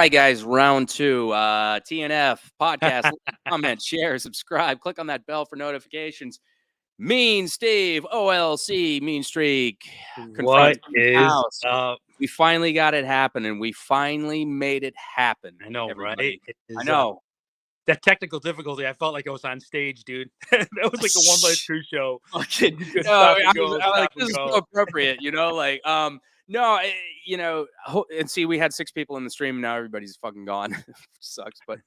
right, guys, round two. T&F Podcast. Comment, share, subscribe. Click on that bell for notifications. Mean Steve, OLC, Mean Streak. What is up? We finally got it happening. We finally made it happen. I know, everybody. right? I know. That technical difficulty, I felt like I was on stage, dude. That was like a 1x2 show. This is so appropriate, No, and see, we had 6 people in the stream. Now everybody's fucking gone. Which sucks, but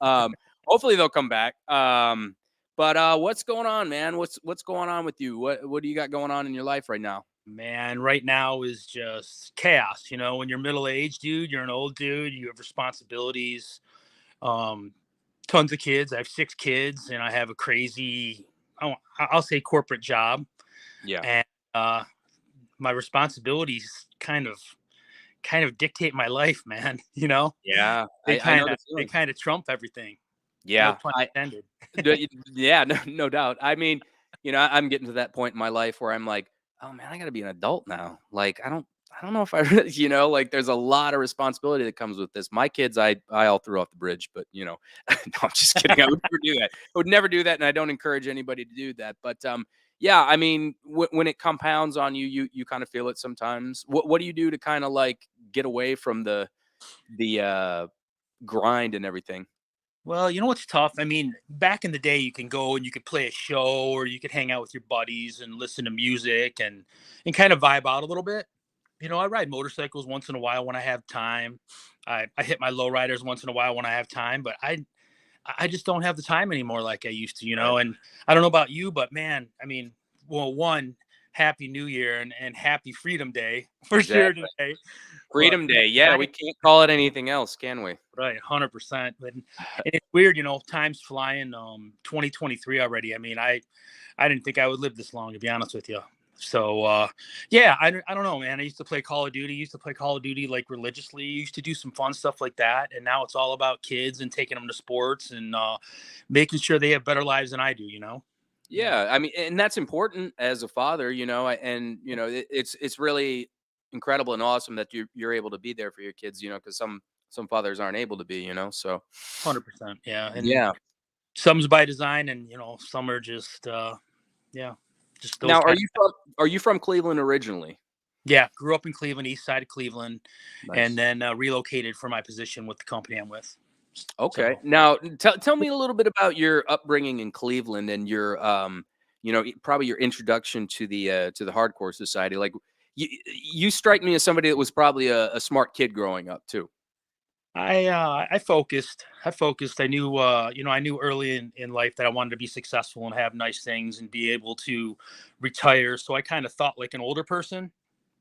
hopefully they'll come back. But what's going on, man? What's going on with you? What do you got going on in your life right now? Man, right now is just chaos. When you're middle-aged, dude, you're an old dude. You have responsibilities. Tons of kids. I have 6 kids, and I have a crazy, I'll say, corporate job. Yeah. And my responsibilities kind of dictate my life, man. Yeah. They kind of trump everything. Yeah. No pun intended. Yeah, no doubt. I mean, I'm getting to that point in my life where I'm like, oh man, I got to be an adult now. Like, I don't know if I really, like there's a lot of responsibility that comes with this. My kids, I all threw off the bridge, but no, I'm just kidding. I would never do that. I would never do that. And I don't encourage anybody to do that. But yeah, I mean, when it compounds on you, you kind of feel it sometimes. What do you do to kind of like get away from the grind and everything? Well, what's tough? I mean, back in the day, you can go and you could play a show, or you could hang out with your buddies and listen to music and kind of vibe out a little bit. I ride motorcycles once in a while when I have time. I hit my lowriders once in a while when I have time, but I just don't have the time anymore like I used to, And I don't know about you, but man, I mean, well, one, Happy New Year and Happy Freedom Day for sure today. Freedom Day. Yeah, we can't call it anything else, can we? Right, 100%. But it's weird, time's flying. 2023 already. I mean, I didn't think I would live this long, to be honest with you. So yeah, I don't know, man. I used to play Call of Duty. Like religiously. Used to do some fun stuff like that, and now it's all about kids and taking them to sports and making sure they have better lives than I do. Yeah, I mean, and that's important as a father, and it's really incredible and awesome that you're able to be there for your kids, because some fathers aren't able to be, so 100%. Yeah. And yeah, some's by design, and some are just just those. Now, are you from Cleveland originally? Yeah, grew up in Cleveland, east side of Cleveland. Nice. And then relocated for my position with the company I'm with. Okay. So, now tell me a little bit about your upbringing in Cleveland and your probably your introduction to the hardcore society. Like you strike me as somebody that was probably a smart kid growing up too. I focused. I knew, I knew early in life that I wanted to be successful and have nice things and be able to retire. So I kind of thought like an older person,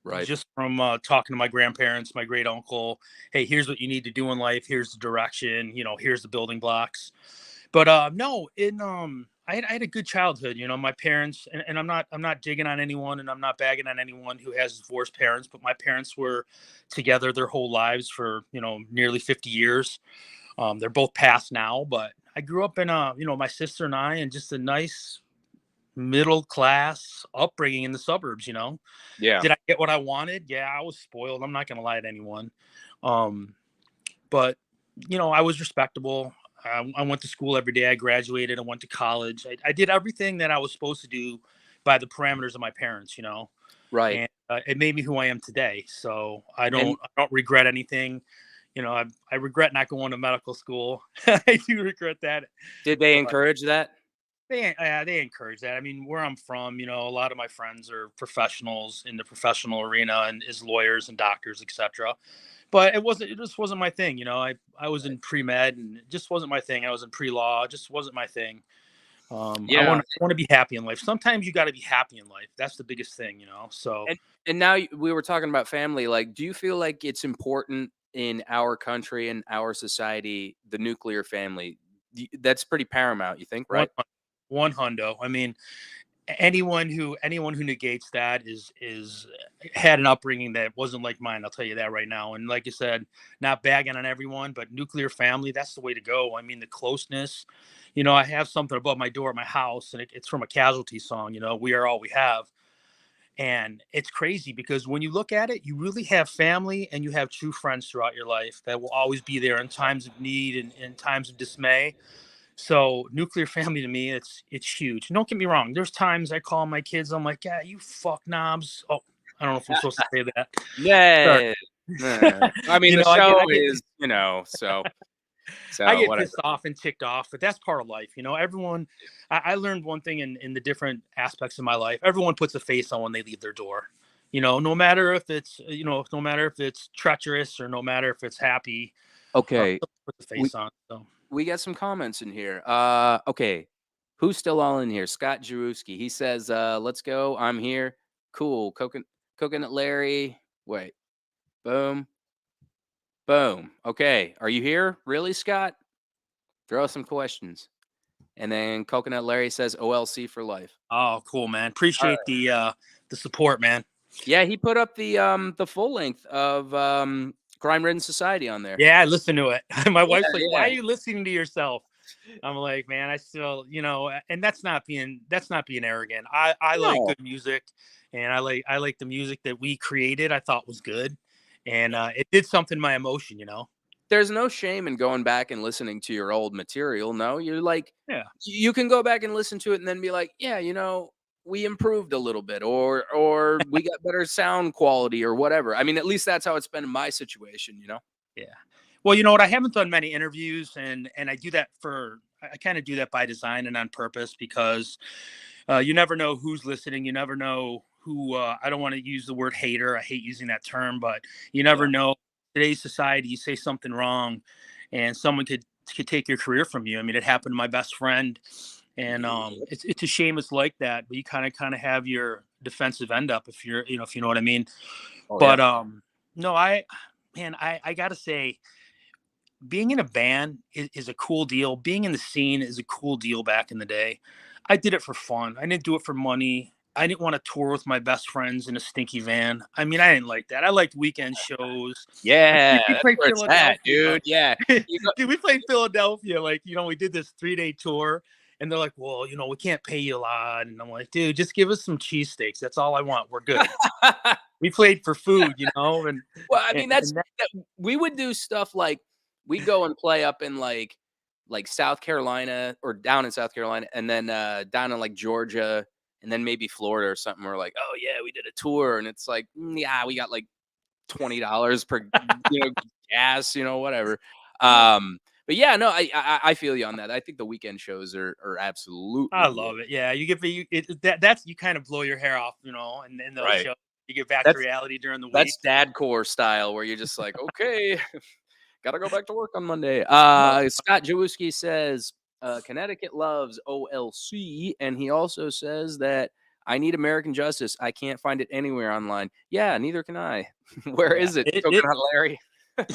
right? Just from talking to my grandparents, my great uncle. Hey, here's what you need to do in life. Here's the direction. Here's the building blocks. But no, I had a good childhood. My parents, and I'm not digging on anyone, and I'm not bagging on anyone who has divorced parents, but my parents were together their whole lives for, nearly 50 years. They're both passed now, but I grew up in my sister and I, and just a nice middle class upbringing in the suburbs. Yeah. Did I get what I wanted? Yeah, I was spoiled. I'm not going to lie to anyone. But I was respectable. I went to school every day. I graduated. I went to college. I did everything that I was supposed to do by the parameters of my parents, Right. And it made me who I am today. So I don't regret anything. I regret not going to medical school. I do regret that. Did they encourage that? They encourage that. I mean, where I'm from, a lot of my friends are professionals in the professional arena and as lawyers and doctors, etc. But it just wasn't my thing. I was in pre-med, and it just wasn't my thing. I was in pre-law. It just wasn't my thing. Yeah. I want to be happy in life. Sometimes you got to be happy in life. That's the biggest thing, so. And now we were talking about family. Like, do you feel like it's important in our country and our society, the nuclear family? That's pretty paramount, you think, right? 100. I mean, anyone who negates that is had an upbringing that wasn't like mine. I'll tell you that right now. And like you said, not bagging on everyone, but nuclear family, that's the way to go. I mean, the closeness. I have something above my door at my house, and it's from a Casualty song. We are all we have. And it's crazy because when you look at it, you really have family and you have true friends throughout your life that will always be there in times of need and in times of dismay. So nuclear family to me, it's huge. Don't get me wrong. There's times I call my kids, I'm like, yeah, you fuck knobs. Oh, I don't know if I'm supposed to say that. Sorry. Yeah. I mean, You the know, show I get is, so I get whatever. pissed off and ticked off, but that's part of life. You know, everyone, I learned one thing in the different aspects of my life. Everyone puts a face on when they leave their door. You know, no matter if it's, no matter if it's treacherous or no matter if it's happy, Okay, put the we face on. So, we got some comments in here. Okay, who's still all in here? Scott Jaruski. He says, "Let's go. I'm here. Cool. Coconut Larry. Wait. Boom. Boom. Okay, are you here? Really, Scott? Throw us some questions." And then Coconut Larry says, "OLC for life." oh, cool, man. All Appreciate right. the support, man. Yeah, he put up the full length of Crime Ridden Society on there. Yeah, I listen to it. My Yeah, wife's like, "Why yeah. are you listening to yourself?" I'm like, "Man, I still, and that's not being arrogant. I like No, good music, and I like the music that we created. I thought was good, and it did something to my emotion, you know." there's no shame in going back and listening to your old material. No, you're like, Yeah, you can go back and listen to it and then be like, yeah, we improved a little bit, or we got better sound quality or whatever. I mean, at least that's how it's been in my situation. yeah. Well, you know what? I haven't done many interviews, and I do that I kind of do that by design and on purpose because you never know who's listening. You never know who. I don't want to use the word hater. I hate using that term, but you never Yeah. know. Today's society, you say something wrong, and someone could take your career from you. I mean, it happened to my best friend, and Yeah. it's a shame it's like that. But you kind of have your defensive end up if you know what I mean. Oh yeah. But no, I gotta say, being in a band is a cool deal. Being in the scene is a cool deal back in the day. I did it for fun. I didn't do it for money. I didn't want to tour with my best friends in a stinky van. I mean, I didn't like that. I liked weekend shows. Like Yeah, we that's played where it's at, Philadelphia. dude. Yeah. You go, Dude, we played Philadelphia. Like, we did this 3-day tour. And they're like, well, we can't pay you a lot. And I'm like, dude, just give us some cheesesteaks. That's all I want. We're good. We played for food, and, well, I and, mean, and we would do stuff like we go and play up in like South Carolina or down in South Carolina, and then down in like Georgia, and then maybe Florida or something. We're like, oh yeah, we did a tour, and it's like, yeah, we got like $20 per gas, whatever. But yeah, no, I feel you on that. I think the weekend shows are I absolutely the way. love it. Yeah, you get that's you kind of blow your hair off, and in those Right. shows. You get back to That's reality during the week. that's dad core style where you're just like, okay, gotta go back to work on Monday. No, Scott Jaworski says Connecticut loves OLC, and he also says that I need American Justice. I can't find it anywhere online. Yeah, neither can I. Where yeah, is it? it Coconut Larry.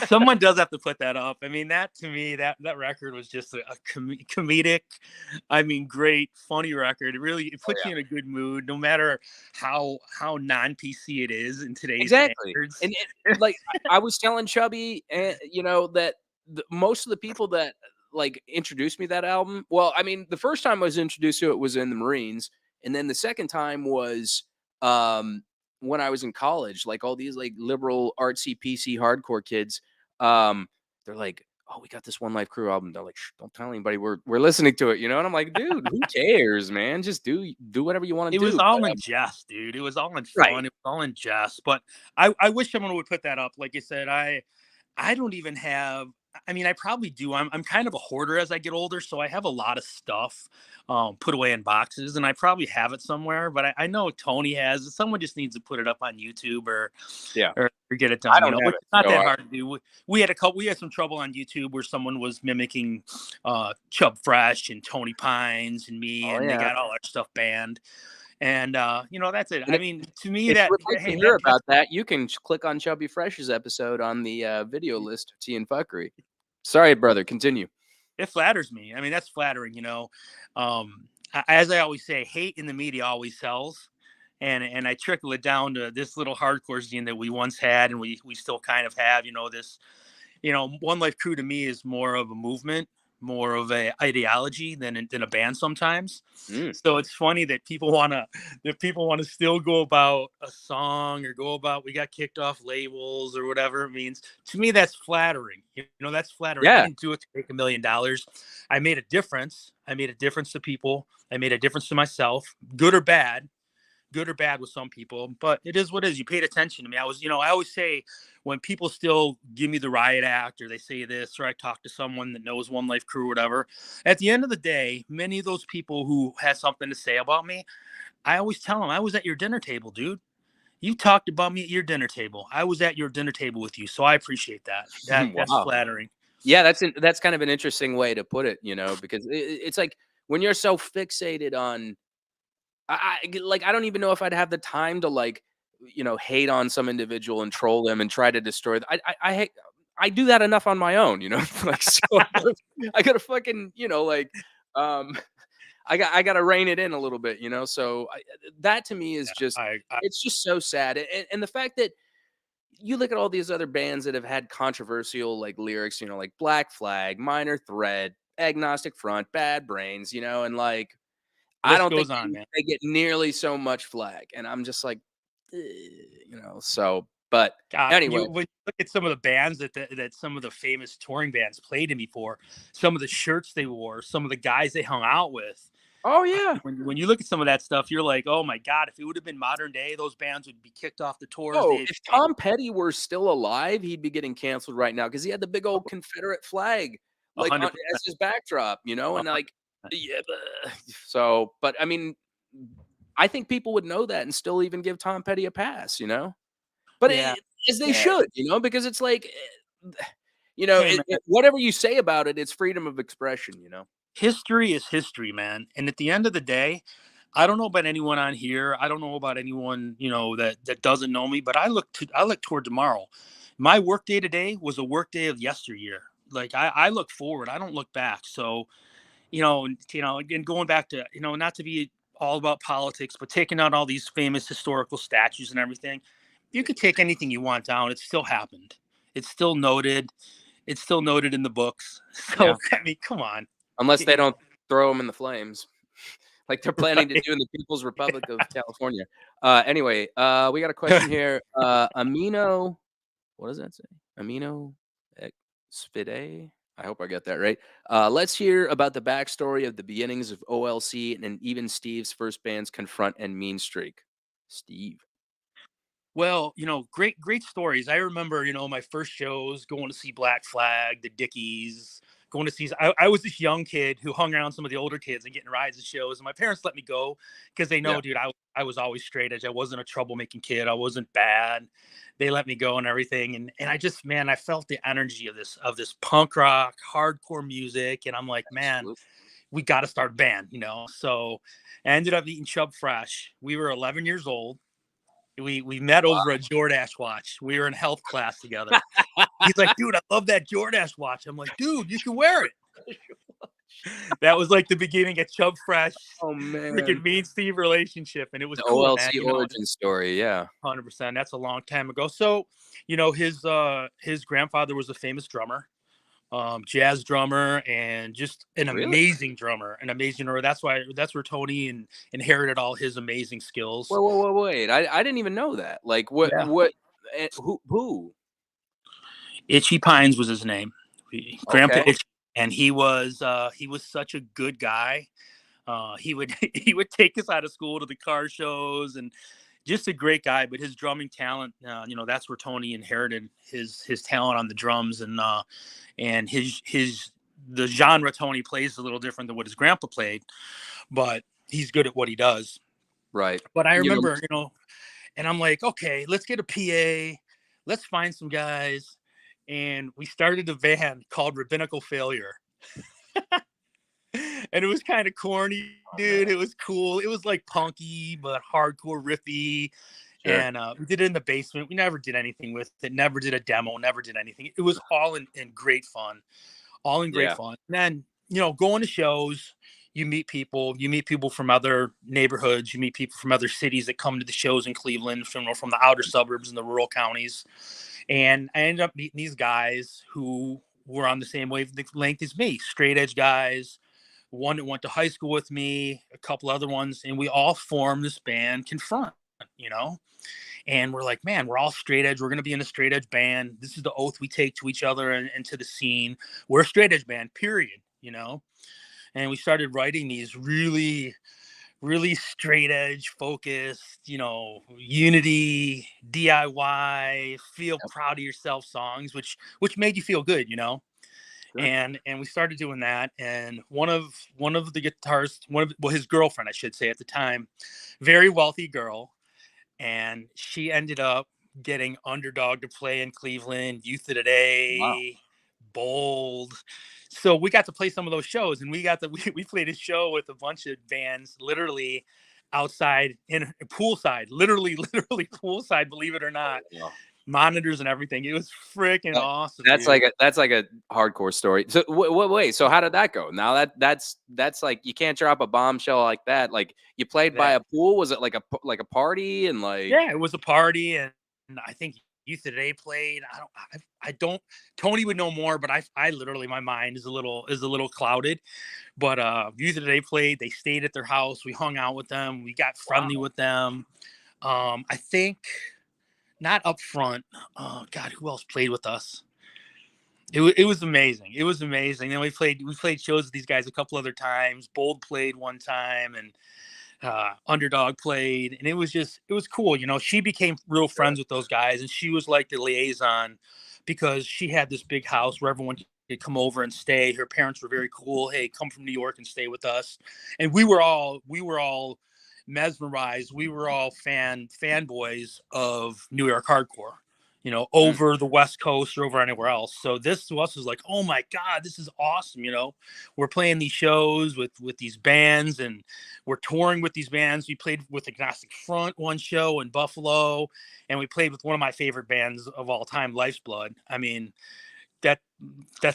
someone does have to put that up. I mean, that to me, that record was just a comedic, I mean, great, funny record. It Oh puts yeah, you in a good mood, no matter how non PC it is in today's exactly. standards. And like I was telling Chubby, that most of the people that like introduced me to that album. Well, I mean, the first time I was introduced to it was in the Marines, and then the second time was um, when I was in college. Like all these like liberal artsy PC hardcore kids, they're like, "Oh, we got this One Life Crew album." They're like, "Shh, don't tell anybody we're listening to it," And I'm like, "Dude, who cares, man? Just do whatever you want It to was do." all But in jest, dude. It was all in right, fun. It was all in jest. But I wish someone would put that up. Like you said, I don't even have. I mean, I probably do. I'm kind of a hoarder as I get older, so I have a lot of stuff put away in boxes, and I probably have it somewhere. But I know Tony has. Someone just needs to put it up on YouTube yeah, or get it I done. don't have Which it. is not So that hard to do. We had some trouble on YouTube where someone was mimicking Chub Fresh and Tony Pines and me, oh and they yeah. got all our stuff banned. And that's it. And I mean, to me, if you that would like to hey, hear that's about that, you can click on Chubby Fresh's episode on the video list of Tea and Fuckery. Sorry, brother. Continue. it flatters me. I mean, that's flattering. As I always say, hate in the media always sells, and I trickle it down to this little hardcore scene that we once had, and we still kind of have. This, One Life Crew to me is more of a movement. more of a ideology than a band sometimes. Mm. So it's funny that people wanna still go about a song or go about we got kicked off labels or whatever it means. To me, that's flattering. You know, that's flattering. I Yeah. didn't do it to make $1 million. I made a difference. I made a difference to people. I made a difference to myself, good or bad with some people, but it is what it is. You paid attention to me. I always say when people still give me the riot act or they say this, or I talk to someone that knows One Life Crew or whatever, at the end of the day, many of those people who had something to say about me, I always tell them I was at your dinner table, dude. You talked about me at your dinner table. I was at your dinner table with you. So I appreciate that. That's Wow. flattering. Yeah, that's kind of an interesting way to put it, because it's like when you're so fixated on like I don't even know if I'd have the time to like hate on some individual and troll them and try to destroy. I hate. I do that enough on my own, like so I gotta fucking like um I gotta rein it in a little bit, So that to me is just I it's just so sad, and the fact that you look at all these other bands that have had controversial like lyrics, like Black Flag, Minor Threat, Agnostic Front, Bad Brains, and like I list don't think goes on, man. they get nearly so much flag, and I'm just like, so. But God, anyway, when you look at some of the bands that some of the famous touring bands played in before, some of the shirts they wore, some of the guys they hung out with. oh yeah, When you look at some of that stuff, you're like, oh my God, if it would have been modern day, those bands would be kicked off the tours. oh, if Tom Petty were still alive, he'd be getting canceled right now because he had the big old Confederate flag like on 100%. as his backdrop, and like yeah, so. But I mean, I think people would know that and still even give Tom Petty a pass, But Yeah. as they Yeah. should, because it's like, Hey, man, whatever you say about it, it's freedom of expression. history is history, man. And at the end of the day, I don't know about anyone on here. I don't know about anyone, that doesn't know me, but I look toward tomorrow. My work day today was a work day of yesteryear. Like I look forward. I don't look back. So, again, going back to, not to be all about politics, but taking out all these famous historical statues and everything, you could take anything you want down. It still happened. It's still noted. It's still noted in the books. So, Yeah, I mean, come on. unless they don't throw them in the flames, like they're planning to Right. do in the People's Republic of California. Anyway, we got a question here. Amino, what does that say? Amino Spide. I hope I got that right. Let's hear about the backstory of the beginnings of OLC and even Steve's first band's Confront and Mean Streak. Steve. Well, great stories. I remember, my first shows going to see Black Flag, the Dickies, going to see. I was this young kid who hung around some of the older kids and getting rides to shows. And my parents let me go because they Yeah. know, dude, I was always straight edge. I wasn't a troublemaking kid. I wasn't bad. They let me go and everything. And I just, man, I felt the energy of this punk rock, hardcore music. And I'm like, man, Absolutely. we got to start a band. So I ended up eating Chub Fresh. We were 11 years old. We met over a Jordache watch. We were in health class together. He's like, dude, I love that Jordache watch. I'm like, dude, you can wear it. That was like the beginning of Chub Fresh, Oh man. freaking Me and Steve relationship, and it was The cool, man. OLC origin story, yeah. 100%. That's a long time ago. So, his grandfather was a famous drummer, jazz drummer, and just an Really? amazing drummer. That's where Tony inherited all his amazing skills. Wait. I didn't even know that. Like Yeah. who? Itchy Pines was his name. Grandpa Okay. Itchy, and he was such a good guy. He would he would take us out of school to the car shows, and just a great guy. But his drumming talent, that's where Tony inherited his talent on the drums, and his the genre Tony plays is a little different than what his grandpa played, but he's good at what he does. Right. But I You know, remember, and I'm like, okay, let's get a PA, let's find some guys, and we started a band called Rabbinical Failure. And it was kind of corny, oh, dude. man. It was cool. It was like punky but hardcore riffy. Sure. And we did it in the basement. We never did anything with it. Never did a demo. Never did anything. It was all in great fun. All in great Yeah. fun. And then, going to shows, you meet people. You meet people from other neighborhoods. You meet people from other cities that come to the shows in Cleveland, from the outer suburbs and the rural counties. And I ended up meeting these guys who were on the same wavelength as me, straight edge guys. One that went to high school with me, a couple other ones, and we all formed this band, Confront, you know? And we're like, man, we're all straight edge. We're going to be in a straight edge band. This is the oath we take to each other and to the scene. We're a straight edge band, period, you know? And we started writing these really, really straight edge focused, you know, unity, DIY, feel Yep. proud of yourself songs, which made you feel good, you know? Sure. And we started doing that. And one of the guitarists, his girlfriend, I should say at the time, very wealthy girl. And she ended up getting Underdog to play in Cleveland, Youth of the Wow. Day, Bold. So we got to play some of those shows, and we played a show with a bunch of bands, literally outside in poolside, literally poolside. Believe it or not, Wow. monitors and everything. It was freaking That- awesome. That's Dude. like a hardcore story. So wait, so how did that go? Now that's like you can't drop a bombshell like that. Like you played by Yeah. a pool. Was it like a party and like? Yeah, it was a party, and I think Youth Today played. I don't. Tony would know more, but I literally, my mind is a little clouded. But Youth Today played. They stayed at their house. We hung out with them. We got friendly with them. I think not up front. Oh God, who else played with us? It was amazing. It was amazing. Then we played shows with these guys a couple other times. Bold played one time, and Underdog played, and it was cool. You know, she became real friends with those guys, and she was like the liaison because she had this big house where everyone could come over and stay. Her parents were very cool. Hey, come from New York and stay with us. And we were all mesmerized. We were all fanboys of New York hardcore, you know, over the West Coast or over anywhere else. So this to us was like, oh my God, this is awesome. You know, we're playing these shows with these bands, and we're touring with these bands. We played with Agnostic Front one show in Buffalo, and we played with one of my favorite bands of all time, Life's Blood. I mean, that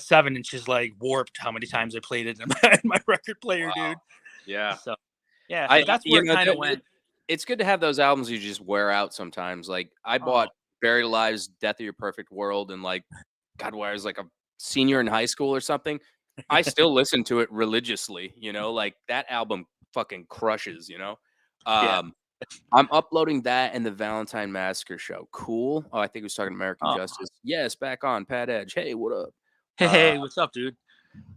7 inch is like warped how many times I played it in my record player, Wow. dude. Yeah. So yeah, so that's where it kind of went. It's good to have those albums you just wear out sometimes. Like I Oh, bought Buried Alive's Death of Your Perfect World and like God, when I was like a senior in high school or something. I still listen to it religiously, you know, like that album fucking crushes, you know. yeah. Um I'm uploading that and the Valentine Massacre show. Cool. Oh, I think he was talking American Oh, Justice. Yes, back on Pat Edge. Hey, what up? Uh hey, what's up, dude?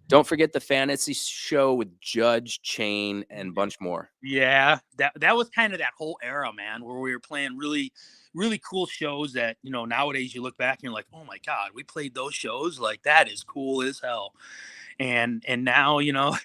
don't forget the fantasy show with Judge, Chain, and bunch more. Yeah, that was kind of that whole era, man, where we were playing really, really cool shows that, you know, nowadays you look back and you're like, oh my God, we played those shows. Like that is cool as hell. And now, you know,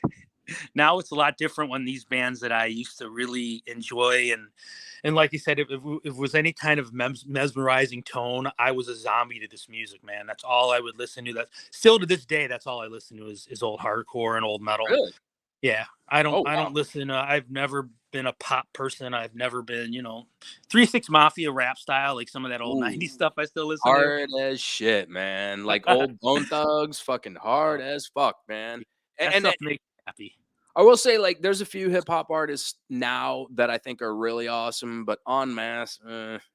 now it's a lot different when these bands that I used to really enjoy and like you said, if it was any kind of mesmerizing tone, I was a zombie to this music, man. That's all I would listen to. That still to this day, that's all I listen to is old hardcore and old metal. Really? Yeah, I don't Oh I wow. don't listen. I've never been a pop person. I've never been, you know, 3 6 Mafia rap style, like some of that old Ooh. 90s stuff I still listen to. Hard as shit, man. Like old Bone Thugs, fucking hard as fuck, man. That And stuff makes me happy. I will say, like, there's a few hip hop artists now that I think are really awesome, but en masse,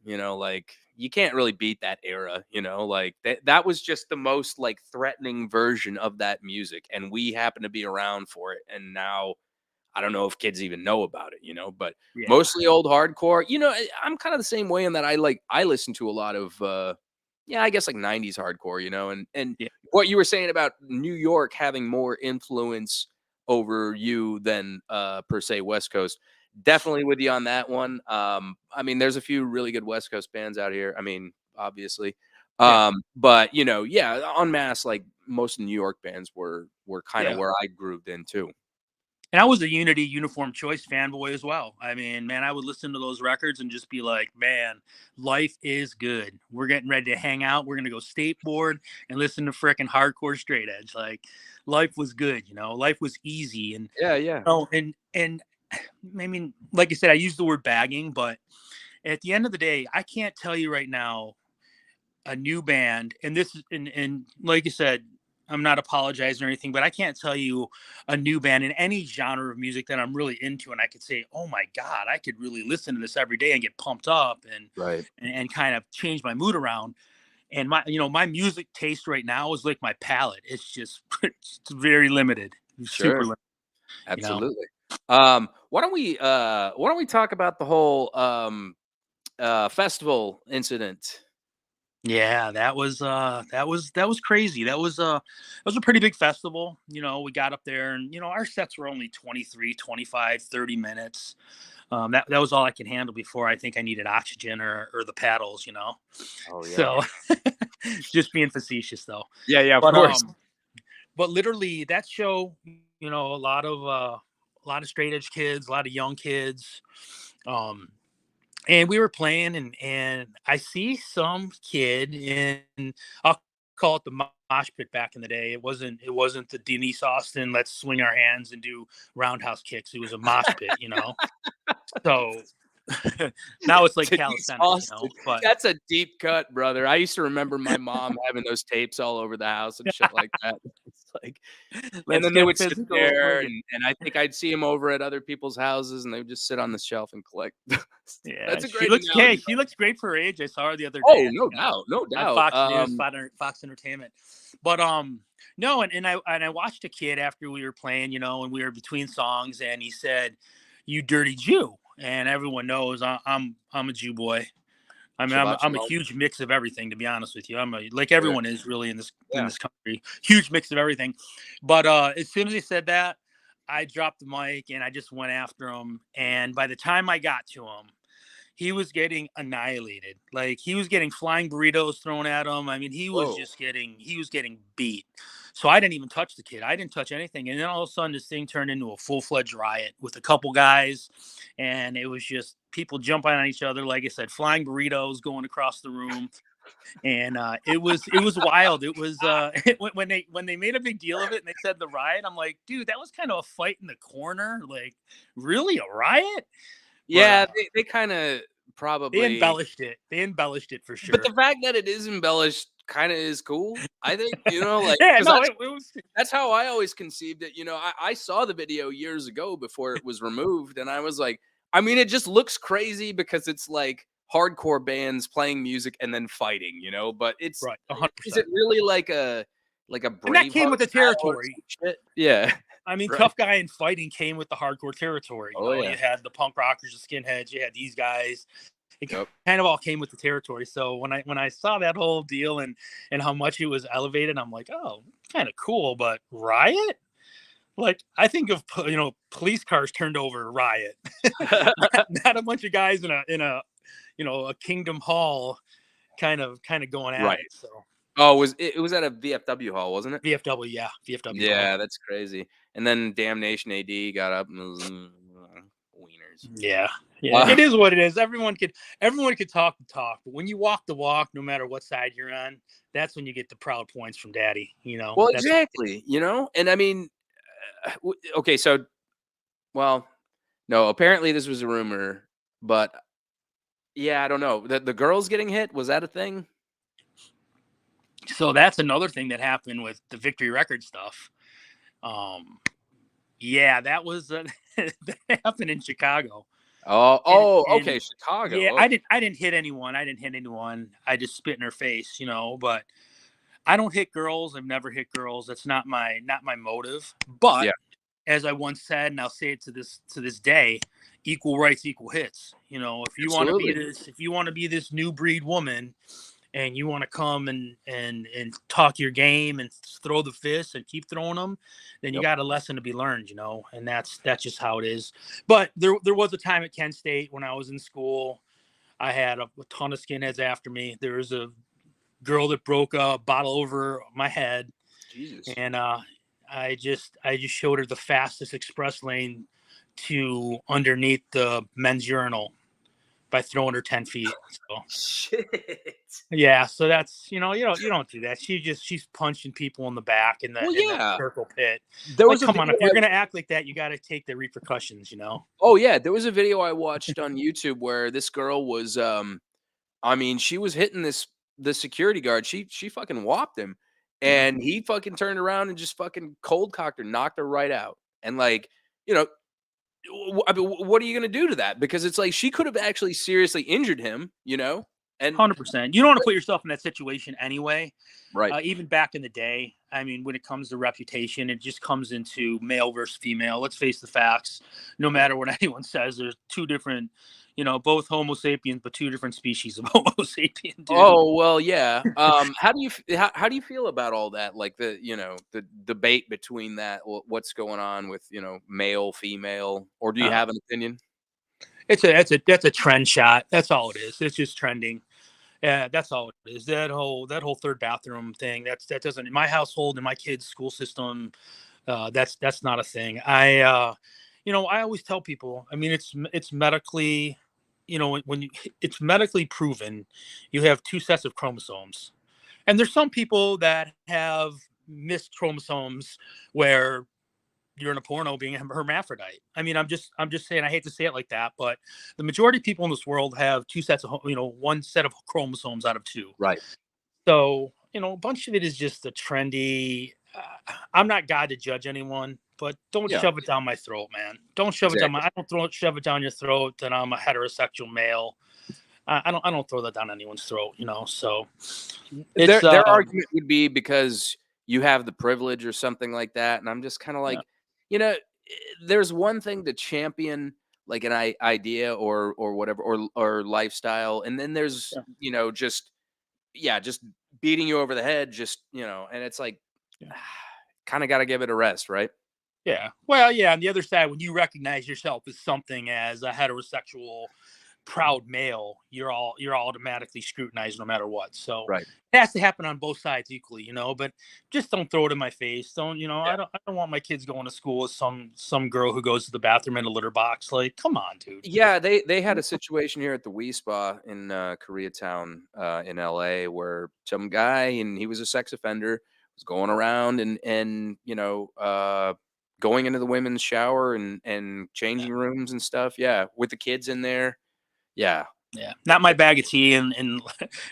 you know, like you can't really beat that era. You know, like that was just the most like threatening version of that music, and we happen to be around for it. And now I don't know if kids even know about it, you know, but Yeah. mostly old hardcore. You know, I'm kind of the same way in that I listen to a lot of yeah, I guess like 90s hardcore, you know, and Yeah. what you were saying about New York having more influence over you than per se West Coast. Definitely with you on that one. I mean, there's a few really good West Coast bands out here. I mean, obviously. Yeah. But you know, yeah, en masse, like most New York bands were kind of Yeah. where I grooved in too. And I was a Unity Uniform Choice fanboy as well. I mean, man, I would listen to those records and just be like, man, life is good. We're getting ready to hang out. We're going to go skateboard and listen to frickin' hardcore straight edge. Like, life was good, you know, life was easy. And, Yeah, yeah. oh, and I mean, like I said, I use the word bagging, but at the end of the day, I can't tell you right now a new band, and this is and like you said, I'm not apologizing or anything, but I can't tell you a new band in any genre of music that I'm really into, and I could say, oh my God, I could really listen to this every day and get pumped up and Right. and kind of change my mood around. And my music taste right now is like my palate. It's just it's very limited, super Sure. limited. You know. Absolutely. Why don't we talk about the whole festival incident? Yeah, that was crazy. That was a pretty big festival. We got up there and our sets were only 23, 25, 30 minutes. That was all I could handle before I think I needed oxygen or the paddles. Oh yeah. So just being facetious though. Yeah, yeah, of But course. but literally that show, a lot of straight edge kids, a lot of young kids. Um and we were playing and I see some kid in, I'll call it the mosh pit back in the day. It wasn't the Denise Austin let's swing our hands and do roundhouse kicks. It was a mosh pit. So now it's like Denise calisthenics. Austin. But That's a deep cut, brother. I used to remember my mom having those tapes all over the house and shit like that. It's like, and let's then they get would sit physical. there, and I think I'd see them over at other people's houses, and they would just sit on the shelf and collect. Yeah, That's a she great looks analogy. she looks great for her age. I saw her the other day. Oh, no doubt, no On doubt. Fox News, Fox Entertainment. But no, and I watched a kid after we were playing, and we were between songs, and he said, "You dirty Jew," and everyone knows I'm a Jew boy. I mean, I'm Shabbat I'm a shalom. huge mix of everything, to be honest with you. Like Sure. everyone is really in this in Yeah. this country, huge mix of everything. But as soon as he said that, I dropped the mic and I just went after him. And by the time I got to him, he was getting annihilated. Like he was getting flying burritos thrown at him. I mean, Whoa. he was getting beat. So I didn't even touch the kid. I didn't touch anything. And then all of a sudden this thing turned into a full-fledged riot with a couple guys. And it was just people jumping on each other. Like I said, flying burritos going across the room. And it was wild. It was when they made a big deal of it and they said the riot, I'm like, dude, that was kind of a fight in the corner. Like, really a riot? But Yeah, they kind of they probably, embellished it. They embellished it for but sure. the fact that it is embellished kind of is cool. I think, like, Yeah, because no, it was. that's how I always conceived it. I saw the video years ago before it was removed, and I was like, I mean, it just looks crazy because it's like hardcore bands playing music and then fighting, but Right, is it 100%. really like a And that came Braveheart with the battle or territory. some shit? Yeah, I mean, right. tough guy and fighting came with the hardcore territory. Oh You yeah. had the punk rockers, the skinheads. You had these guys. It Yep. kind of all came with the territory. So when I saw that whole deal and how much it was elevated, I'm like, oh, kind of cool. But riot? Like I think of police cars turned over riot, not a bunch of guys in a Kingdom Hall kind of going at Right. it. So Oh, it was at a VFW hall, wasn't it? VFW, yeah, VFW hall. Yeah, that's crazy. And then Damnation AD got up and was wieners. Yeah, yeah, Uh, it is what it is. Everyone could talk the talk, but when you walk the walk, no matter what side you're on, that's when you get the proud points from Daddy. well, That's exactly. And I mean, okay, so well, no, apparently this was a rumor, but yeah, I don't know. The girls getting hit, was that a thing? so that's another thing that happened with the Victory Record stuff. Um, yeah, that was that happened in Chicago. Oh, And okay, Chicago. yeah, Oh, I didn't hit anyone. I just spit in her face, but I don't hit girls. I've never hit girls. That's not my motive. But yeah, as I once said, and I'll say it to this day, equal rights, equal hits. absolutely. If you want to be this new breed woman, and you want to come and talk your game and throw the fists and keep throwing them, then you Yep. got a lesson to be learned. And that's just how it is. But there was a time at Kent State when I was in school. I had a ton of skinheads after me. There was a girl that broke a bottle over my head, Jesus. and I just showed her the fastest express lane to underneath the men's urinal by throwing her 10 feet. So Shit. yeah, so that's you don't do that. She's punching people in the back in the Well, in the yeah. circle pit. There Like, was a come on, video if you're gonna act like that, you got to take the repercussions. Oh yeah, there was a video I watched on YouTube where this girl was I mean, she was hitting the security guard. She fucking whopped him. Yeah. And he fucking turned around and just fucking cold cocked her, knocked her right out. And like, you know, I mean, what are you gonna do to that? Because it's like she could have actually seriously injured him, And 100%. You don't want to put yourself in that situation anyway. right. Even back in the day, I mean, when it comes to reputation, it just comes into male versus female. Let's face the facts. No matter what anyone says, there's two different, both Homo sapiens, but two different species of Homo sapien, dude. Oh, well, yeah. How do you feel about all that? Like the debate between that, what's going on with, male, female, or do you Uh, have an opinion? that's a trend shot. That's all it is. It's just trending. Yeah, that's all it is. That whole third bathroom thing. That doesn't, in my household, in my kids' school system. That's not a thing. I always tell people. I mean, it's medically, when you, it's medically proven, you have two sets of chromosomes, and there's some people that have missed chromosomes where you're in a porno being a hermaphrodite. I mean, I'm just saying, I hate to say it like that, but the majority of people in this world have two sets of, one set of chromosomes out of two. Right. So, a bunch of it is just a trendy. I'm not God to judge anyone, but don't Yeah. shove it down my throat, man. Don't shove it down Exactly. I don't shove it down your throat that I'm a heterosexual male. I don't throw that down anyone's throat, So it's Their argument would be because you have the privilege or something like that, and I'm just kind of yeah, like, there's one thing to champion like an idea or whatever or lifestyle, and then there's yeah, just just beating you over the head, just and it's like yeah. kind of got to give it a rest, right? Yeah. Well, yeah. On the other side, when you recognize yourself as something as a heterosexual proud male, you're automatically scrutinized no matter what. So Right. it has to happen on both sides equally, but just don't throw it in my face. Don't, Yeah. I don't want my kids going to school with some girl who goes to the bathroom in a litter box. Like, come on, dude. Yeah, they had a situation here at the Wee Spa in Koreatown in LA where some guy, and he was a sex offender, was going around and going into the women's shower and Yeah. changing rooms and stuff. Yeah, with the kids in there. Yeah. Yeah. Not my bag of tea. And and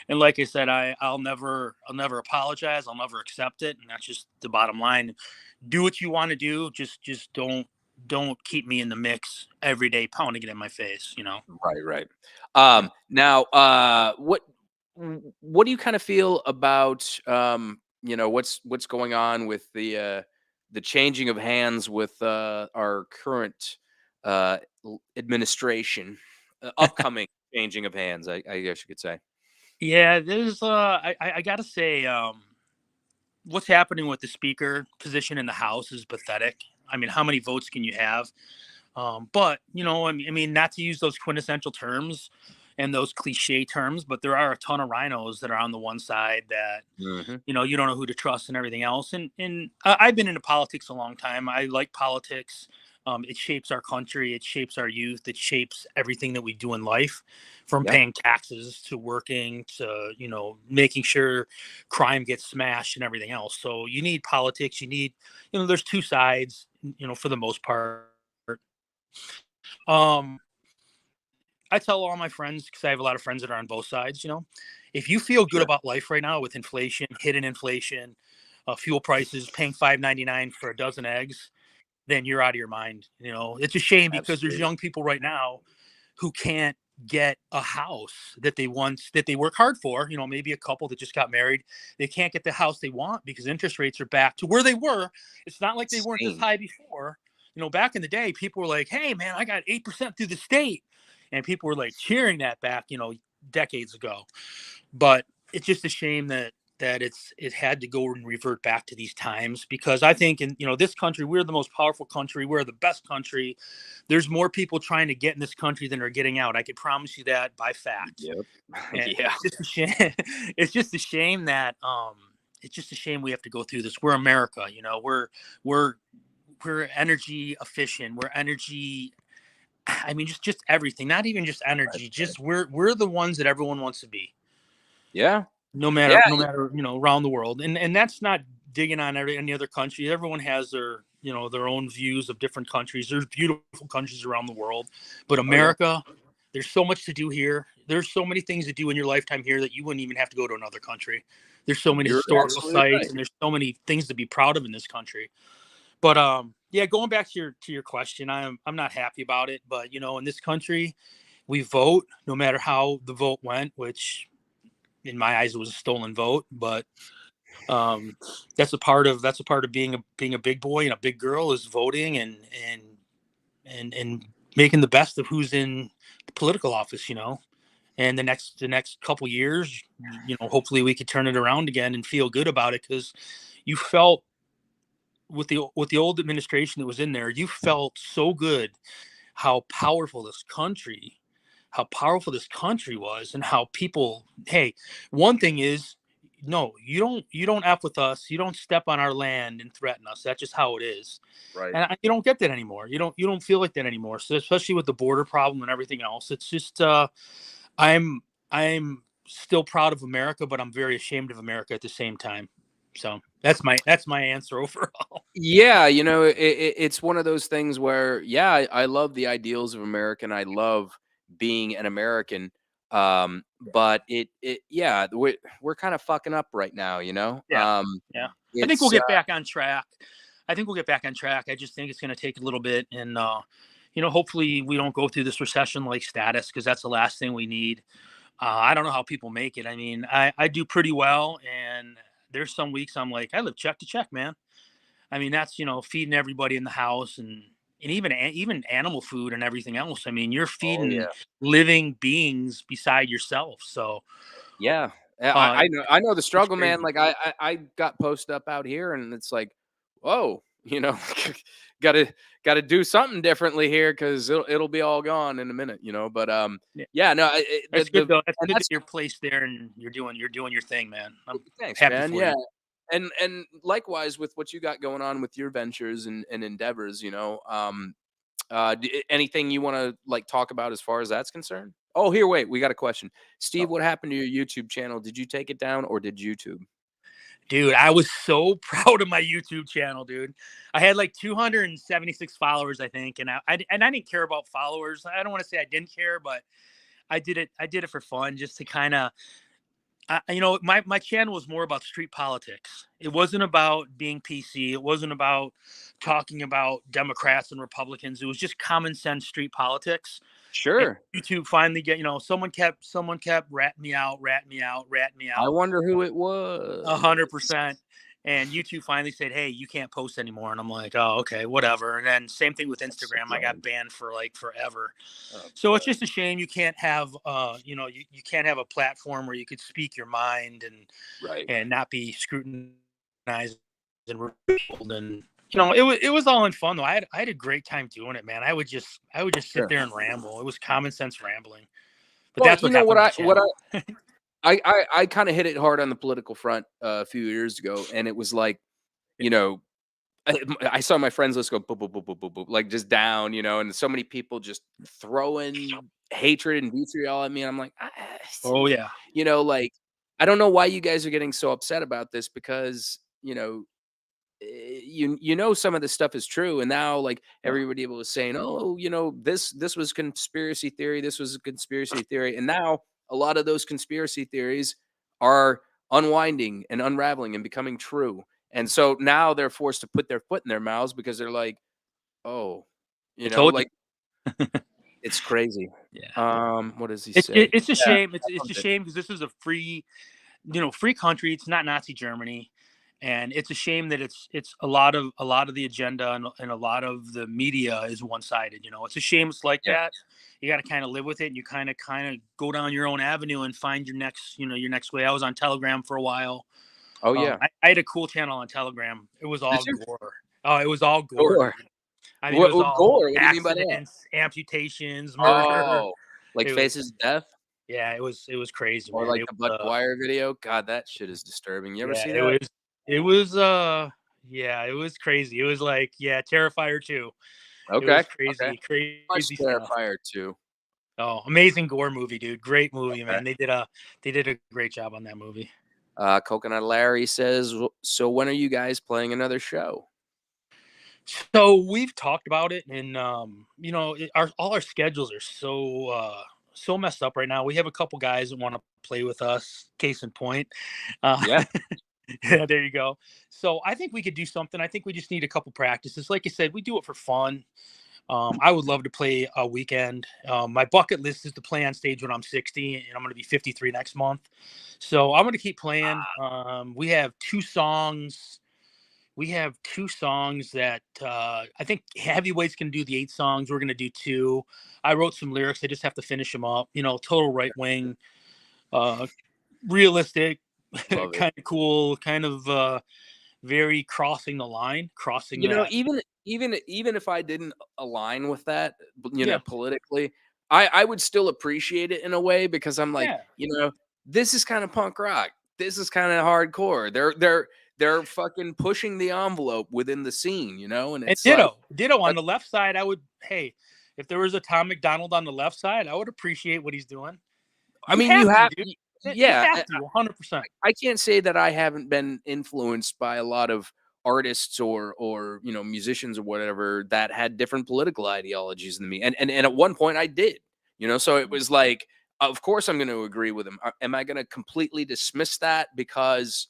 like I said, I'll never apologize. I'll never accept it. And that's just the bottom line. Do what you want to do. Just don't keep me in the mix every day, pounding it in my face. Right, right. Yeah. Now, what do you kind of feel about what's going on with the changing of hands with our current administration, upcoming changing of hands, I guess you could say. Yeah, there's I gotta say, what's happening with the speaker position in the House is pathetic. I mean, how many votes can you have? But I mean, not to use those quintessential terms and those cliche terms, but there are a ton of rhinos that are on the one side that Hmm. you don't know who to trust and everything else. And I've been into politics a long time. I like politics. It shapes our country. It shapes our youth. It shapes everything that we do in life, from Yeah. paying taxes to working to making sure crime gets smashed and everything else. So you need politics. You need there's two sides. For the most part. Um, I tell all my friends, because I have a lot of friends that are on both sides. If you feel good Sure. about life right now with inflation, hidden inflation, fuel prices, paying $5.99 for a dozen eggs, then you're out of your mind. It's a shame because there's Absolutely. young people right now who can't get a house that they work hard for. Maybe a couple that just got married, they can't get the house they want because interest rates are back to where they were. It's not like they weren't this Same. high before. Back in the day, people were like, "Hey, man, I got 8% through the state," and people were like cheering that back, decades ago. But it's just a shame that it had to go and revert back to these times, because I think in this country, we're the most powerful country, we're the best country. There's more people trying to get in this country than are getting out. I can promise you that by fact. Yep. And Yeah. it's just a shame. It's just a shame that it's just a shame we have to go through this. We're America. We're we're energy efficient, we're energy, I mean, just everything, not even just Right, energy, right. just we're the ones that everyone wants to be, Yeah. no Yeah. matter no matter around the world. And that's not digging on any other country. Everyone has their own views of different countries. There's beautiful countries around the world, but Oh yeah. America, there's so much to do here. There's so many things to do in your lifetime here that you wouldn't even have to go to another country. There's so many You're historical absolutely sites, right. and there's so many things to be proud of in this country. But yeah, going back to your question, I'm not happy about it. But in this country, we vote no matter how the vote went, which in my eyes, it was a stolen vote. But that's a part of being a big boy and a big girl, is voting and making the best of who's in the political office, and the next couple years, hopefully we could turn it around again and feel good about it, because you felt with the old administration that was in there, you felt so good how powerful this country was, and how people, hey, one thing is, no, you don't F with us, you don't step on our land and threaten us. That's just how it is. Right. And you don't get that anymore. You don't feel like that anymore. So especially with the border problem and everything else, it's just I'm still proud of America, but I'm very ashamed of America at the same time. So that's my answer overall. Yeah, it's one of those things where, yeah, I love the ideals of America, and I love being an American. But yeah, we're kind of fucking up right now, Yeah. Yeah. I think we'll It's get back on track. I just think it's going to take a little bit, and hopefully we don't go through this recession like status, because that's the last thing we need. I don't know how people make it. I mean, I do pretty well, and there's some weeks I'm like, I live check to check, man. I mean, that's feeding everybody in the house, and even animal food and everything else. I mean, you're oh feeding yeah. living beings beside yourself. So Yeah. Yeah, uh, I know the it's struggle, man. crazy. Like I got posted up out here, and it's like, whoa, gotta gotta do something differently here, because it'll be all gone in a minute, But Yeah, yeah, no, that's good though. That's and good that that's you're placed there and you're doing your thing, man. I'm thanks, happy man. for Yeah, you. and likewise with what you got going on with your ventures and endeavors, anything you want to like talk about as far as that's concerned? Oh, here, wait, we got a question. Steve, Oh, what happened to your YouTube channel? Did you take it down, or did YouTube? dude, I was so proud of my YouTube channel, dude. I had like 276 followers, I think, and I didn't care about followers. I don't want to say I didn't care, but I did it. I did it for fun, just to kind of, my channel was more about street politics. It wasn't about being PC. It wasn't about talking about Democrats and Republicans. It was just common sense street politics. And Sure. YouTube finally someone kept ratting me I out, wonder who it 100%. was. And YouTube finally said, "Hey, you can't post anymore." And I'm like, "Oh, okay, whatever." And then same thing with That's so Instagram. I got lame. banned for like forever. Oh So it's boy. just a shame you can't have you can't have a platform where you could speak your mind Right. and not be scrutinized and ridiculed. And it was all in fun though. I had a great time doing it, man. I would just sit Sure. there and ramble. It was common sense rambling. But Well, that's what happened to my what channel. I kind of hit it hard on the political front a few years ago, and it was like, you know, I saw my friends list go boop, boop, boop, boop, boop, boop, like just down, and so many people just throwing hatred and vitriol at me. And I'm like, Oh yeah. like, I don't know why you guys are getting so upset about this, because, some of this stuff is true, and now like Yeah. everybody was saying, oh, this was conspiracy theory, this was a conspiracy theory, and now a lot of those conspiracy theories are unwinding and unraveling and becoming true, and so now they're forced to put their foot in their mouths, because they're like, oh, I told you. like, it's crazy. Yeah. What does he It's say? it, it's a Yeah, shame. It's I it's a loved it. shame because this is a free country. It's not Nazi Germany, and it's a shame that it's a lot of the agenda and a lot of the media is one sided. It's a shame it's like Yeah. that. You got to kind of live with it, and you kind of go down your own avenue and find your next way. I was on Telegram for a while. Oh yeah. I had a cool channel on Telegram. It was Did all you? gore. Oh, it was all gore, Gore. dude. I mean, it was all Gore? What do you mean by that? accidents, amputations, murder. Oh, like It was Faces of Death? Yeah, it was crazy, Or man. like the Buck Dwyer video? God, that shit is disturbing. You ever Yeah, see it that? was it was yeah, it was crazy. It was like, yeah, Terrifier 2. It Okay, was okay. crazy, Much crazy stuff. Terrifier too. Oh, amazing gore movie, dude. Great movie, Okay. man. They did a great job on that movie. Coconut Larry says, so when are you guys playing another show? So we've talked about it, and all our schedules are so messed up right now. We have a couple guys that want to play with us. Case in point, uh, Yeah. yeah, there you go. So I think we could do something. I think we just need a couple practices. Like I said, we do it for fun. I would love to play a weekend. My bucket list is to play on stage when I'm 60, and I'm going to be 53 next month. So I'm going to keep playing. We have two songs. We have two songs that I think Heavyweights can do the 8 songs. We're going to do 2. I wrote some lyrics. I just have to finish them up. Total right wing, realistic, Love it. kind of cool, kind of very crossing the line, crossing that. Even if I didn't align with that, Yeah, politically, I would still appreciate it in a way because I'm like, yeah. this is kind of punk rock. This is kind of hardcore. They're fucking pushing the envelope within the scene, and And it's like ditto on that, the left side. Hey, if there was a Tom McDonald on the left side, I would appreciate what he's doing. I You mean, you have to, have, dude. You yeah. have to, 100%. I can't say that I haven't been influenced by a lot of artists or musicians or whatever that had different political ideologies than me. And at one point I did. So it was like, of course I'm going to agree with him. Am I going to completely dismiss that because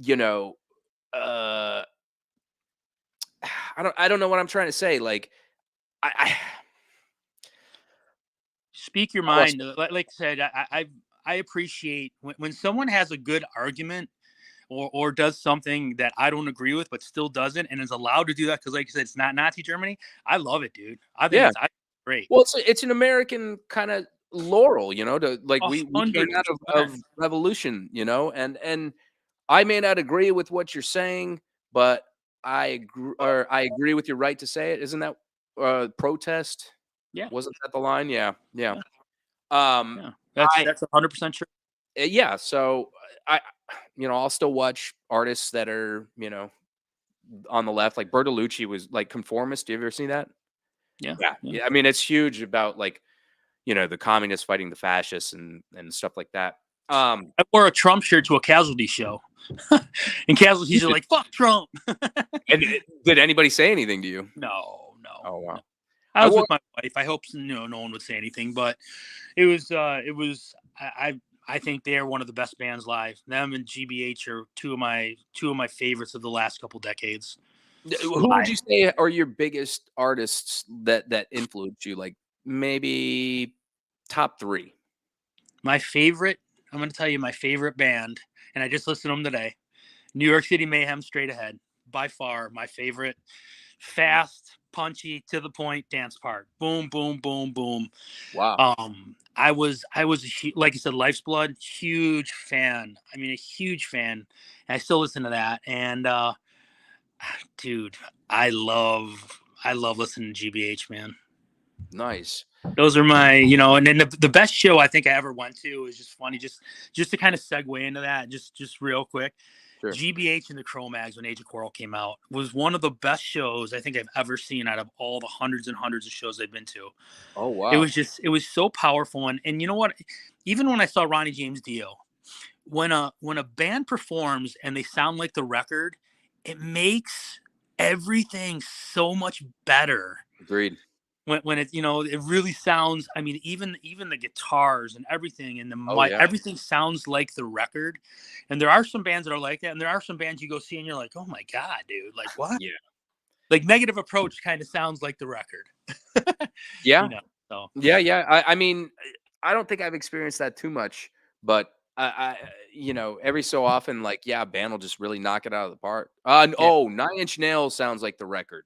you know, uh I don't know what I'm trying to say. Like I Speak your I lost mind. Like I said, I appreciate when someone has a good argument or does something that I don't agree with, but still does it and is allowed to do that because, like I said, it's not Nazi Germany. I love it, dude. I think yeah. it's great. Well, it's an American kind of laurel, to like A we came hundred out percent. of revolution, and I may not agree with what you're saying, but I agree with your right to say it. Isn't that protest? Yeah, Wasn't that the line? Yeah, yeah. yeah, Um, yeah. I That's 100% true. yeah. So I, I'll still watch artists that are on the left, like Bertolucci was like conformist. Do you ever see that? Yeah, Yeah, yeah. yeah. I mean, it's huge about like the communists fighting the fascists and stuff like that. I wore a Trump shirt to a casualty show, and You casualties are did. like, "Fuck Trump." And did anybody say anything to you? No, no, Oh wow. no. I I was wore with my wife. I hope no one would say anything, but it was. I think they are one of the best bands live. Them and GBH are two of my favorites of the last couple decades. who would Live. you say are your biggest artists that influenced you? Like maybe top 3. My favorite. I'm going to tell you my favorite band, and I just listened to them today. New York City Mayhem, straight ahead. By far, my favorite. Fast, punchy, to the point dance part. Boom, boom, boom, boom. Wow. I was like you said, Life's Blood, huge fan. I mean, a huge fan. And I still listen to that. And dude, I love listening to GBH, man. Nice. Those are my, and then the best show I think I ever went to is just funny, just to kind of segue into that, just real quick. Sure. GBH and the Cro-Mags when Age of Quarrel came out was one of the best shows I think I've ever seen out of all the hundreds and hundreds of shows I've been to. Oh It wow. was so powerful. And you know what? Even when I saw Ronnie James Dio, when a band performs and they sound like the record, it makes everything so much better. Agreed. When it really sounds. I mean, even the guitars and everything and the Oh mic, yeah. everything sounds like the record. And there are some bands that are like that, and there are some bands you go see and you're like, oh my god, dude, like what? Yeah. Like Negative Approach kind of sounds like the record. Yeah. you know. So Yeah. Yeah. I mean, I don't think I've experienced that too much, but every so often, like, yeah, a band will just really knock it out of the park. yeah, 9 Inch Nails sounds like the record,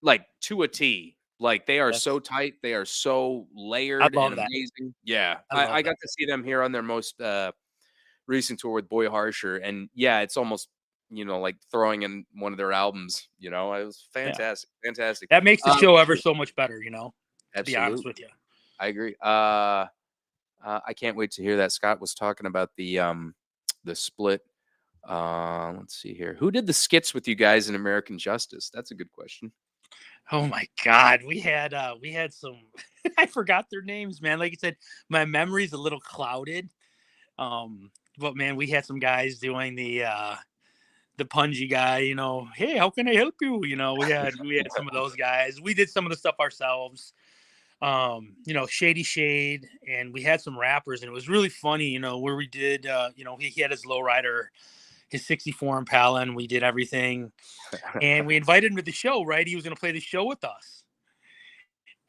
like to a T. Like they are so that's tight, they are so I layered and love that. amazing. Yeah, I I love got that. to see them here on their most recent tour with Boy Harsher, and yeah, it's almost like throwing in one of their albums. It was Yeah. fantastic, fantastic. That makes the Um, show ever so much better, to be honest absolutely, with you. I agree. I can't wait to hear that. Scott was talking about the split. Let's see here. Who did the skits with you guys in American Justice? That's a good question. Oh my God. We had some I forgot their names, man. Like I said, my memory's a little clouded. But man, we had some guys doing the pungy guy, hey, how can I help you? We had some of those guys. We did some of the stuff ourselves. Shady Shade, and we had some rappers, and it was really funny, where we did he had his lowrider his 64 Impala, and we did everything. And we invited him to the show, right? He was going to play the show with us.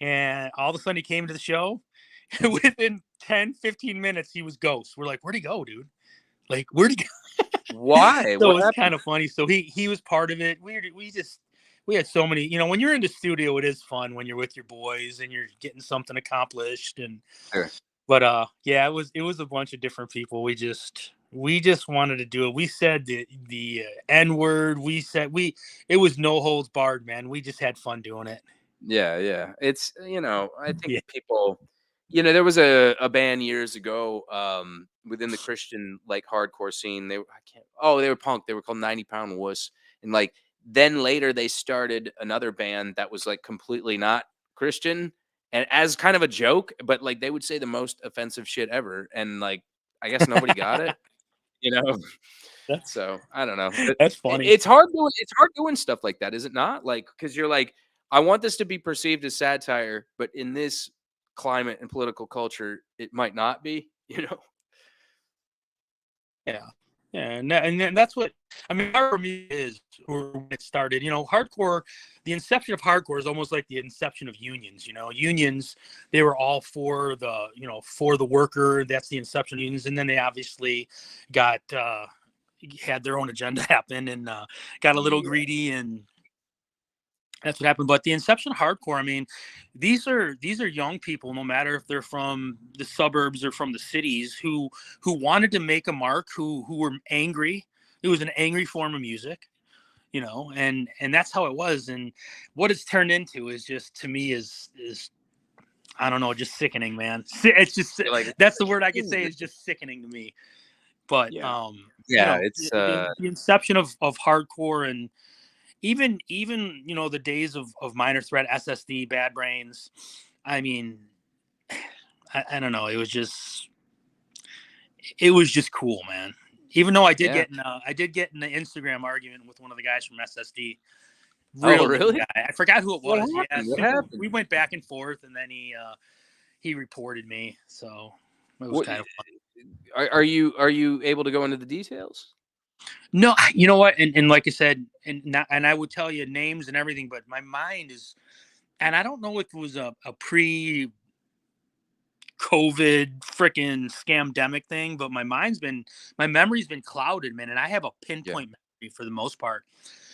And all of a sudden he came to the show. Within 10, 15 minutes, he was ghost. We're like, where'd he go, dude? Like, where'd he go? Why? So What it was happened? kind of funny. So he was part of it. We had so many, when you're in the studio, it is fun when you're with your boys and you're getting something accomplished. And Sure. but yeah, it was a bunch of different people. We just wanted to do it. We said the N word. It was no holds barred, man. We just had fun doing it. Yeah, yeah. It's, I think Yeah. people, there was a band years ago, within the Christian like hardcore scene. They were punk. They were called 90 Pound Wuss. And like then later they started another band that was like completely not Christian and as kind of a joke, but like they would say the most offensive shit ever. And like I guess nobody got it, you know. that's So, I don't know, but that's funny. it's hard doing stuff like that, is it not? Like, because 'cause you're like, "I want this to be perceived as satire, but in this climate and political culture, it might not be," you know? Yeah. Yeah, and then that's what I mean. Hardcore music is or when it started. Hardcore. The inception of hardcore is almost like the inception of unions. Unions, they were all for the worker. That's the inception of unions, and then they obviously got had their own agenda happen and got a little Yeah. greedy, and that's what happened. But the inception of hardcore, I mean, these are young people, no matter if they're from the suburbs or from the cities, who wanted to make a mark, who were angry. It was an angry form of music, and that's how it was. And what it's turned into is just, to me, is I don't know, just sickening, man. It's just, You're like, that's the word I could say, "Jesus." is just sickening to me. But Yeah. Yeah, the inception of hardcore, and even the days of Minor Threat, SSD, Bad Brains. I mean, I don't know. It was just cool, man. Even though yeah. I did get in the Instagram argument with one of the guys from SSD. Oh, Real little really? guy. I forgot who it What was. Yeah, happened? What super. happened? We went back and forth, and then he reported me. So it was What kind of fun. are you able to go into the details? No, you know what? And like I said, and I would tell you names and everything, but my mind is, and I don't know if it was a pre COVID freaking scamdemic thing, but my memory's been clouded, man, and I have a Yeah. pinpoint memory for the most part.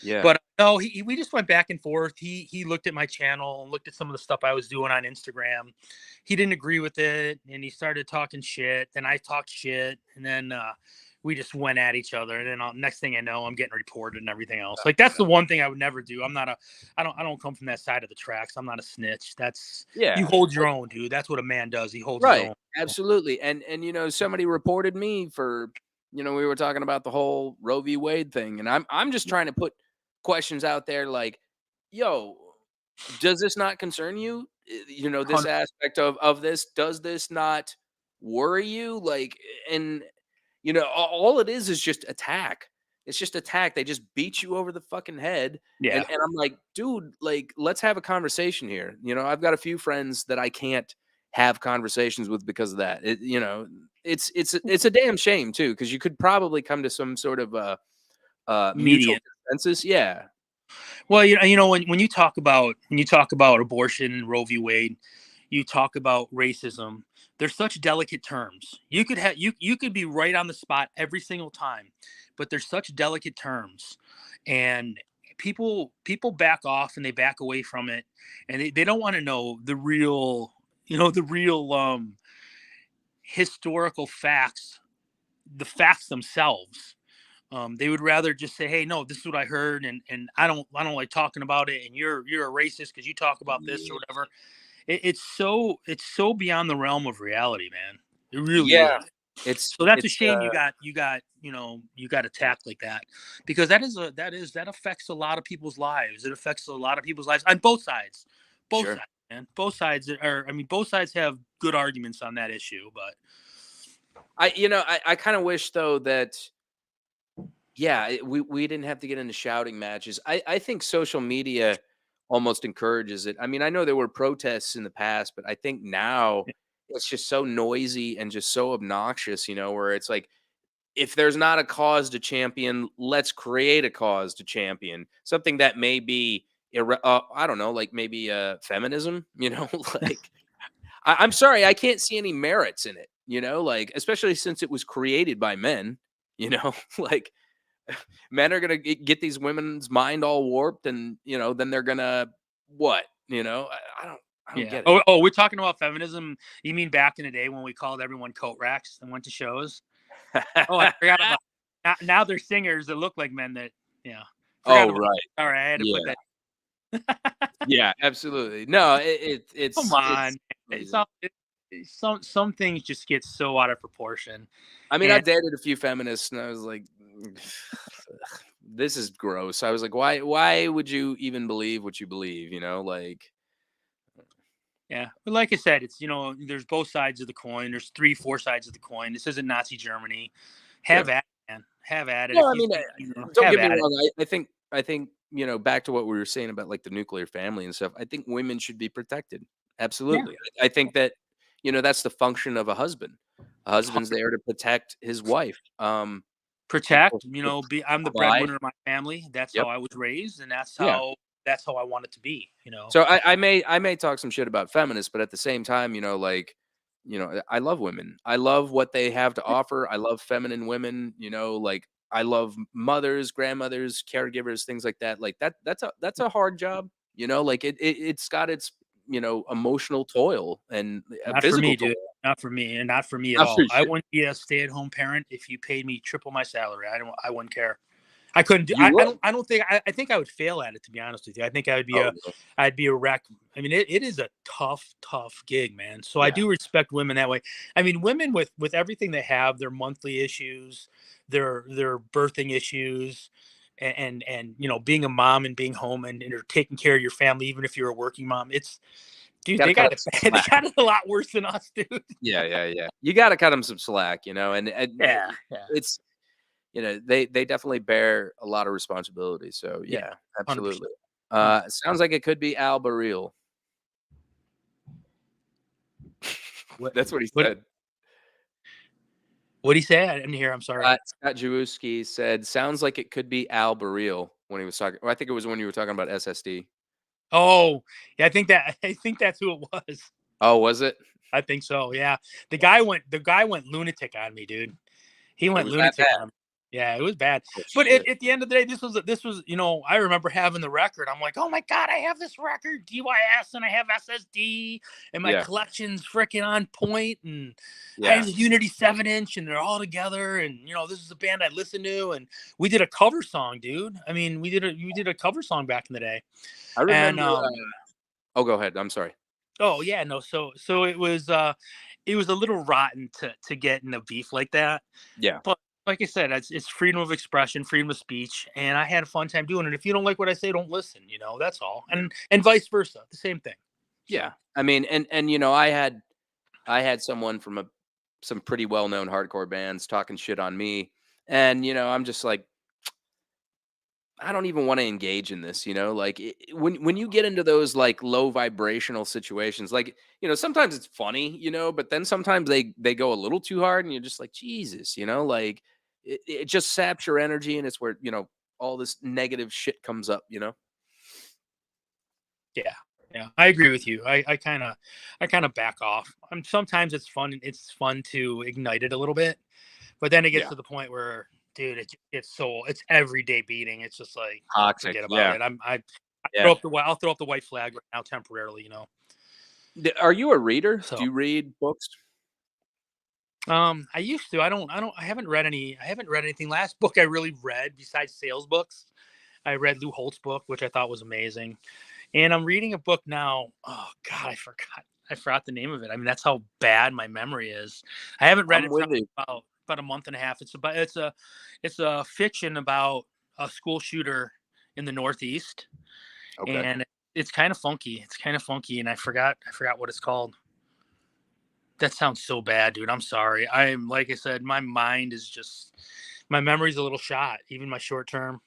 Yeah. But no, we just went back and forth. He looked at my channel and looked at some of the stuff I was doing on Instagram. He didn't agree with it, and he started talking shit. Then I talked shit, and then we just went at each other. And then next thing I know, I'm getting reported and everything else. Like, that's the one thing I would never do. I don't come from that side of the tracks. I'm not a snitch. You Yeah. hold your own, dude. That's what a man does. He holds his Right. own. Absolutely. And somebody reported me for, we were talking about the whole Roe v. Wade thing. And I'm just trying to put questions out there like, yo, does this not concern you? This 100. aspect of this, does this not worry you? Like, and all it is just attack. It's just attack. They just beat you over the fucking head. And Yeah. and I'm like, dude, like, let's have a conversation here. I've got a few friends that I can't have conversations with because of that. It's a damn shame too, because you could probably come to some sort of mutual Median. consensus. Yeah. Well, when you talk about abortion and Roe v. Wade, you talk about racism. They're such delicate terms. You could be right on the spot every single time, but they're such delicate terms, and people back off and they back away from it, and they don't want to know the real historical facts, the facts themselves. They would rather just say, "Hey, no, this is what I heard, and I don't like talking about it, and you're a racist because you talk about this or Yeah. whatever." It's so beyond the realm of reality, man. It really Yeah. is. It's So that's a it's shame. You got attacked like that, because that affects a lot of people's lives. It affects a lot of people's lives on both sure. sides, man. Both sides have good arguments on that issue, but I kind of wish though that, yeah, we didn't have to get into shouting matches. I think social media almost encourages it. I mean, I know there were protests in the past, but I think now it's just so noisy and just so obnoxious, where it's like if there's not a cause to champion, let's create a cause to champion. Something that may be, I don't know, like maybe feminism, like I'm sorry, I can't see any merits in it, like especially since it was created by men, like men are gonna get these women's mind all warped, and then they're gonna what, I don't Yeah. get it. Oh, we're talking about feminism. You mean back in the day when we called everyone coat racks and went to shows? Oh, I forgot about. Now they're singers that look like men. That yeah. Forgot Oh about. right, All right, I had to put yeah, that. yeah, absolutely. No, Come it's on, it's amazing. all. Some things just get so out of proportion, I mean, I and dated a few feminists, and I was like, "This is gross." I was like, "Why would you even believe what you believe?" Like, yeah. But like I said, it's there's both sides of the coin. There's 3, 4 sides of the coin. This isn't Nazi Germany. Have sure. at it, man. Have at it. No, If I you mean, think don't have get me at it. wrong. I think back to what we were saying about like the nuclear family and stuff. I think women should be protected. Yeah. Absolutely. I think that that's the function of a husband. A husband's there to protect his wife. Protect, To I'm the provide. breadwinner of my family. That's how Yep. I was raised, and Yeah. that's how I want it to be. So I may talk some shit about feminists, but at the same time, like, I love women. I love what they have to offer. I love feminine women. Like I love mothers, grandmothers, caregivers, things like that. Like that's a hard job. Like it's got its emotional toil and a Not for physical me, toil. dude. Not for me, and not for me at Not for all. I sure. wouldn't be a stay-at-home parent if you paid me triple my salary. I wouldn't care. I couldn't do. You would. I don't think. I think I would fail at it. To be honest with you, I think Oh really? I'd be a wreck. I mean, it is a tough gig, man. So I Yeah. do respect women that way. I mean, women with everything they have, their monthly issues, their birthing issues, and being a mom and being home and you're taking care of your family, even if you're a working mom. It's dude, Got to they cut got them it. some They slack. got it a lot worse than us, dude. Yeah, yeah, yeah. You got to cut them some slack, and Yeah, yeah, it's they definitely bear a lot of responsibility. So yeah, yeah, 100%. absolutely. 100%. Sounds like it could be Al Baril. What That's what he what said. what did he say? I didn't hear. I'm sorry. Scott Jawuski said, "Sounds like it could be Al Baril," when he was talking. Well, I think it was when you were talking about SSD. Oh, yeah, I think that's who it was. Oh, was it? I think so. Yeah. The guy went lunatic on me, dude. He It went was that lunatic bad. on me. Yeah, it was bad. Oh But shit. at the end of the day, this was, I remember having the record. I'm like, oh my God, I have this record, DYS, and I have SSD, and my Yeah, collection's freaking on point, and I have yeah. the Unity 7-inch, and they're all together, and this is a band I listen to, and we did a cover song, dude. I mean, we did a cover song back in the day. I And remember. Oh, go ahead. I'm sorry. oh yeah, no, so it was a little rotten to get in a beef like that. Yeah, But like I said, it's freedom of expression, freedom of speech, and I had a fun time doing it. If you don't like what I say, don't listen. That's all, and vice versa, the same thing. yeah. So I mean, and I had someone from some pretty well known hardcore bands talking shit on me, and I'm just like, I don't even want to engage in this, like when you get into those like low vibrational situations, like, sometimes it's funny, but then sometimes they go a little too hard and you're just like, Jesus, like it just saps your energy, and it's where, all this negative shit comes up. yeah, yeah, I agree with you. I kind of back off. Sometimes it's fun to ignite it a little bit, but then it gets Yeah. to the point where, dude, it's everyday beating. It's just like, Toxic. forget about Yeah. it. Yeah. I'll throw up the white flag right now temporarily. Are you a reader? Do So you read books? I used to. I haven't read any. I haven't read anything. Last book I really read, besides sales books, I read Lou Holt's book, which I thought was amazing. And I'm reading a book now. Oh God, I forgot. I forgot the name of it. I mean, that's how bad my memory is. I haven't read I'm it with probably you. about a month and a half. It's a fiction about a school shooter in the Northeast, Okay. and it's kind of funky. It's kind of funky, and I forgot what it's called. That sounds so bad, dude. I'm sorry. I'm like I said, my memory's a little shot, even my short term.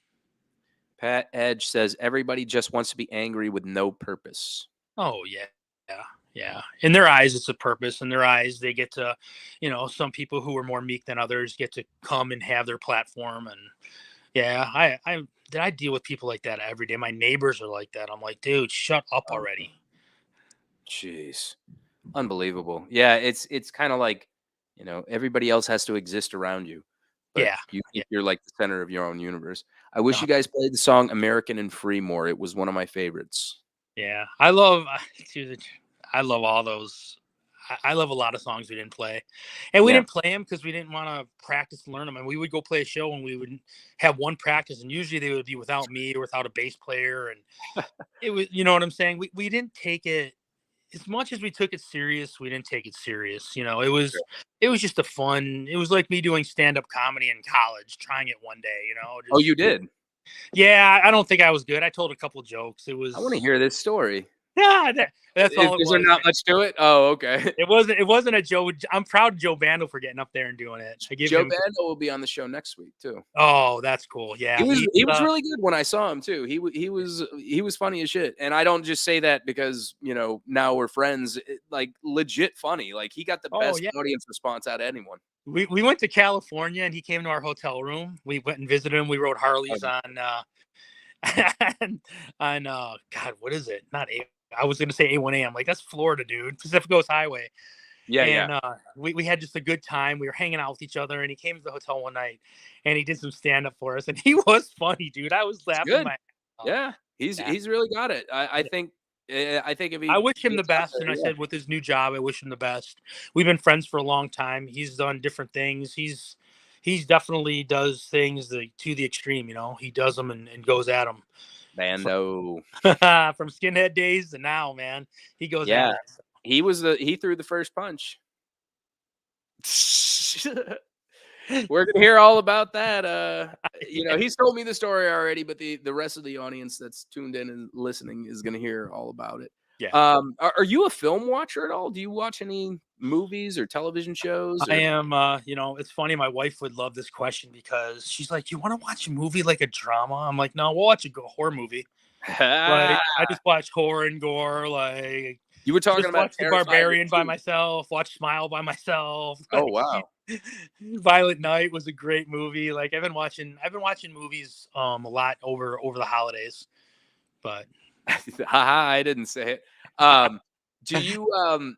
Pat Edge says everybody just wants to be angry with no purpose. Oh yeah, yeah, Yeah. In their eyes, it's a purpose. In their eyes, they get to, some people who are more meek than others get to come and have their platform. And yeah, I deal with people like that every day. My neighbors are like that. I'm like, dude, shut up Oh, already. jeez. Unbelievable. Yeah, it's kind of like, everybody else has to exist around you, but Yeah. you Yeah. think you're like the center of your own universe. I wish Uh, you guys played the song American and Free more. It was one of my favorites. yeah. I love, dude, I love all those. I love a lot of songs we didn't play, and we Yeah. didn't play them because we didn't want to practice and learn them. And we would go play a show, and we would have one practice, and usually they would be without me or without a bass player, and it was, you know what I'm saying. We didn't take it as much as we took it serious. We didn't take it serious. Sure. It was just a fun. It was like me doing stand up comedy in college, trying it one day. Oh, Just you did? yeah. I don't think I was good. I told a couple jokes. It I want to was hear this story. yeah. That's all it Is there was, not man. much to it? Oh, okay. It wasn't. It wasn't a Joe. I'm proud of Joe Bandel for getting up there and doing it. I give Joe him. Bando will be on the show next week too. Oh, that's cool. He Yeah, was he was really good when I saw him too. He was funny as shit. And I don't just say that because, now we're friends. Like legit funny. Like he got the Oh best yeah. audience response out of anyone. We went to California and he came to our hotel room. We went and visited him. We rode Harleys Okay. on God, what is it? Not A. I was gonna say A1A. I'm like, that's Florida, dude. Pacific Coast Highway. Yeah, yeah. And we had just a good time. We were hanging out with each other, and he came to the hotel one night and he did some stand up for us, and he was funny, dude. I was It's laughing good. my ass off. Yeah. Yeah. He's really got it. I think if I he wish him the gets out best, there, and I yeah. said with his new job, I wish him the best. We've been friends for a long time. He's done different things. He's definitely does things to the extreme. He does them and goes at them from, Bando. from skinhead days to now, man. He goes at Yeah. it. He threw the first punch. We're gonna hear all about that. He's told me the story already, but the rest of the audience that's tuned in and listening is gonna hear all about it. Yeah, Are you a film watcher at all? Do you watch any movies or television shows I or am. It's funny. My wife would love this question because she's like, "You want to watch a movie like a drama?" I'm like, "No, we'll watch a horror movie." Like, I just watch horror and gore. Like, You were talking just about watch The Terrifier Barbarian by 2. myself. Watch Smile by myself. Oh, Like, wow. Violent Night was a great movie. Like, I've been watching movies a lot over the holidays. But Haha, I didn't say it. Um, do you,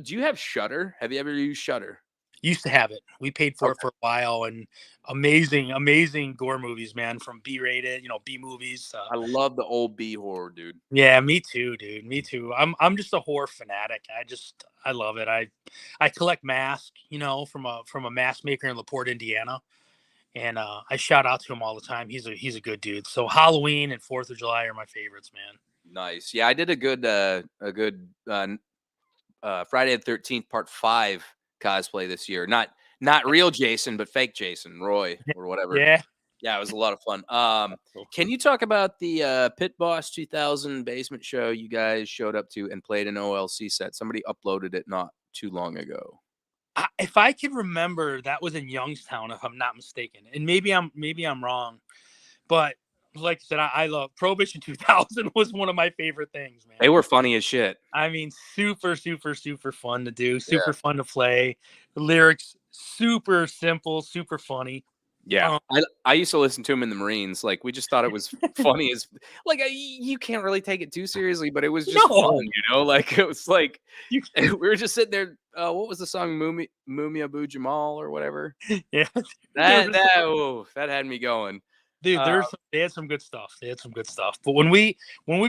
do you have Shudder? Have you ever used Shudder? used to have it. We paid for it Okay. for a while, and amazing gore movies, man. From B-rated, B movies. I love the old B horror, dude. Yeah, me too, dude. Me too. I'm just a horror fanatic. I love it. I collect masks, from a mask maker in LaPorte, Indiana, and I shout out to him all the time. He's a good dude. So Halloween and 4th of July are my favorites, man. Nice. Yeah, I did a good Friday the 13th Part 5 cosplay this year. Not real Jason, but fake Jason, Roy or whatever. Yeah. Yeah, it was a lot of fun. Cool. Can you talk about the Pit Boss 2000 basement show you guys showed up to and played an OLC set? Somebody uploaded it not too long ago. If I can remember, that was in Youngstown, if I'm not mistaken, and maybe I'm wrong, but like I said, I love Prohibition 2000 was one of my favorite things, man. They were funny as shit. I mean, super, super, super fun to do, Yeah. super fun to play. The lyrics, super simple, super funny. Yeah, I used to listen to him in the Marines. Like we just thought it was funny as like you can't really take it too seriously, but it was just No. fun, Like it was like You, we were just sitting there. What was the song Mumia Abu Jamal or whatever? yeah, That had me going. dude. They had some good stuff. They had some good stuff. But when we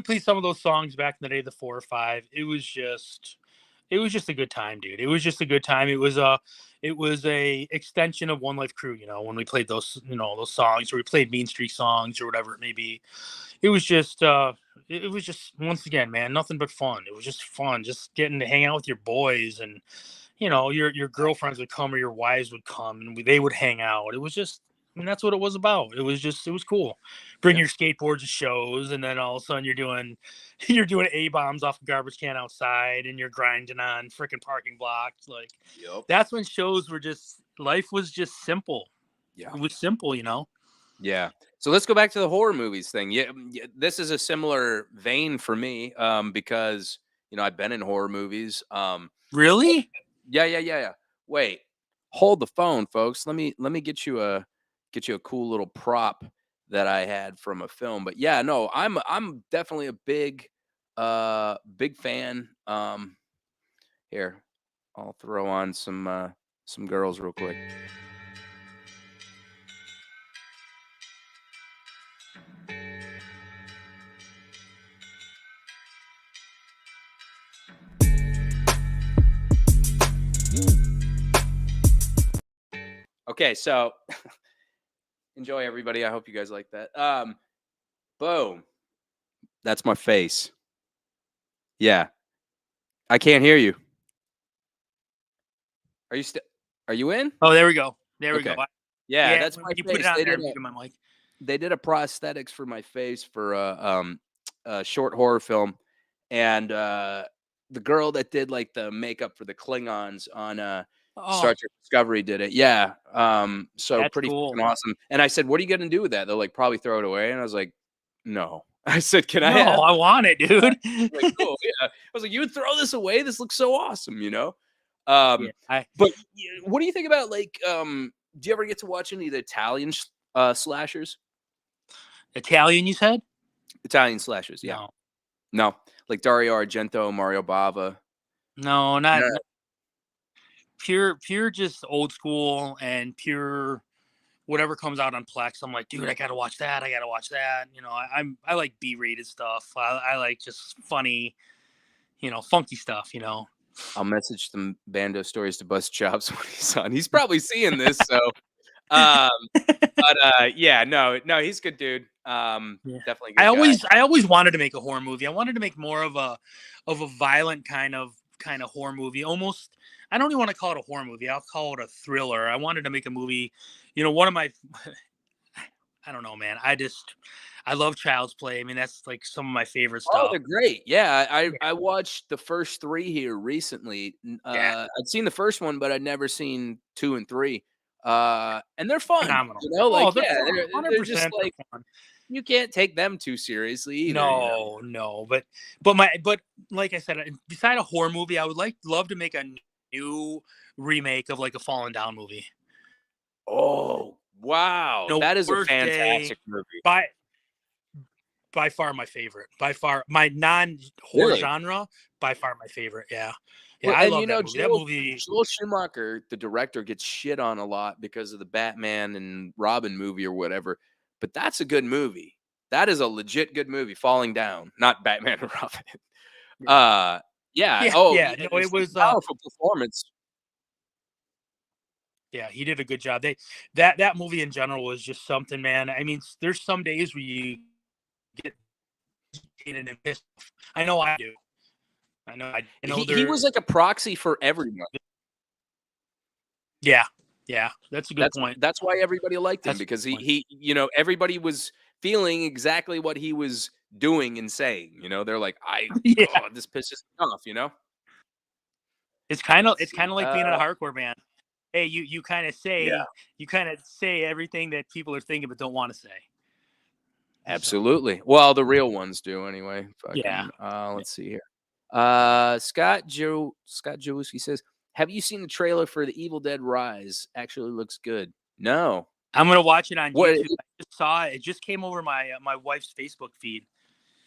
played some of those songs back in the day, the 4 or 5, it was just a good time, dude. It was just a good time. It was a extension of One Life Crew, when we played those songs, or we played Mean Street songs or whatever it may be. It was just once again, man, nothing but fun. It was just fun, just getting to hang out with your boys, and your girlfriends would come or your wives would come, and they would hang out. It was just, that's what it was about. It was cool. Bring your skateboards to shows, and then all of a sudden you're doing A-bombs off a garbage can outside, and you're grinding on freaking parking blocks. Like, Yep. that's when shows were life was just simple. Yeah. It was simple, Yeah. So let's go back to the horror movies thing. Yeah, this is a similar vein for me because I've been in horror movies. Really? Yeah. Wait, hold the phone, folks. Let me get you a cool little prop that I had from a film. But yeah, no, I'm definitely a big fan. Here, I'll throw on some girls real quick. Okay, so enjoy everybody. I hope you guys like that. Boom. That's my face. Yeah. I can't hear you. Are you still Are you in? Oh, there we go. There we go. Okay. Yeah, Yeah, that's when my you put it face. on there, muted my mic. They did a prosthetics for my face for a short horror film, and the girl that did like the makeup for the Klingons on Star Oh, Trek Discovery did it. Yeah. So that's pretty cool. fucking awesome. And I said, "What are you gonna do with that?" They're like, "Probably throw it away." And I was like, "No." I said, "Can I No, have?" I want it, dude. Like, cool. Yeah. I was like, "You would throw this away? This looks so awesome," Yeah, But what do you think about like do you ever get to watch any of the Italian slashers? Italian, you said? Italian slashers, yeah. No, No, like Dario Argento, Mario Bava. no, No. not pure, just old school and pure whatever comes out on Plex. I'm like, dude, I gotta watch that. I gotta watch that. I like B-rated stuff. I like just funny, funky stuff. I'll message some Bando stories to Bust Chops when he's on. He's probably seeing this, so um, yeah, no, he's a good dude. Yeah. Definitely a I good guy. always wanted to make a horror movie. I wanted to make more of a violent kind of horror movie. Almost, I don't even want to call it a horror movie. I'll call it a thriller. I wanted to make a movie. One of my I don't know, man. I love Child's Play. I mean, that's like some of my favorite Oh, stuff. they're great. Yeah, I Yeah. I watched the first 3 here recently. Yeah, I'd seen the first one, but I'd never seen 2 and 3. And they're fun, phenomenal. like, Oh, they're yeah, fun. they're just 100% they're like fun. you can't take them too seriously either. No, but like I said, beside a horror movie, I would love to make a new remake of like a Fallen Down movie. Oh, wow. That is a Worst Day fantastic movie. by far my favorite. By far my non-horror Really? genre, by far my favorite. Yeah. Yeah, Well, I and love that movie. That movie, Joel Schumacher, the director, gets shit on a lot because of the Batman and Robin movie or whatever, but that's a good movie. That is a legit good movie, Falling Down, not Batman and Robin. Uh, yeah. Oh, yeah. No, it's it such was a powerful performance. yeah, he did a good job. That movie in general was just something, man. I mean, there's some days where you get agitated and pissed off. I know I do. I know He was like a proxy for everyone. yeah, yeah. That's a good point. That's why everybody liked him That's a because good point. everybody was feeling exactly what he was doing and saying. They're like, Yeah. This pisses me off. It's kind of Let's see. like being in a hardcore band. Hey, you kind of Yeah, say everything that people are thinking but don't want to say. absolutely. Well, the real ones do anyway. Yeah. Fucking. Let's see here. Scott Jewski says, "Have you seen the trailer for The Evil Dead Rise? Actually, looks good." No. I'm gonna watch it on What? YouTube. I just saw it. It just came over my wife's Facebook feed.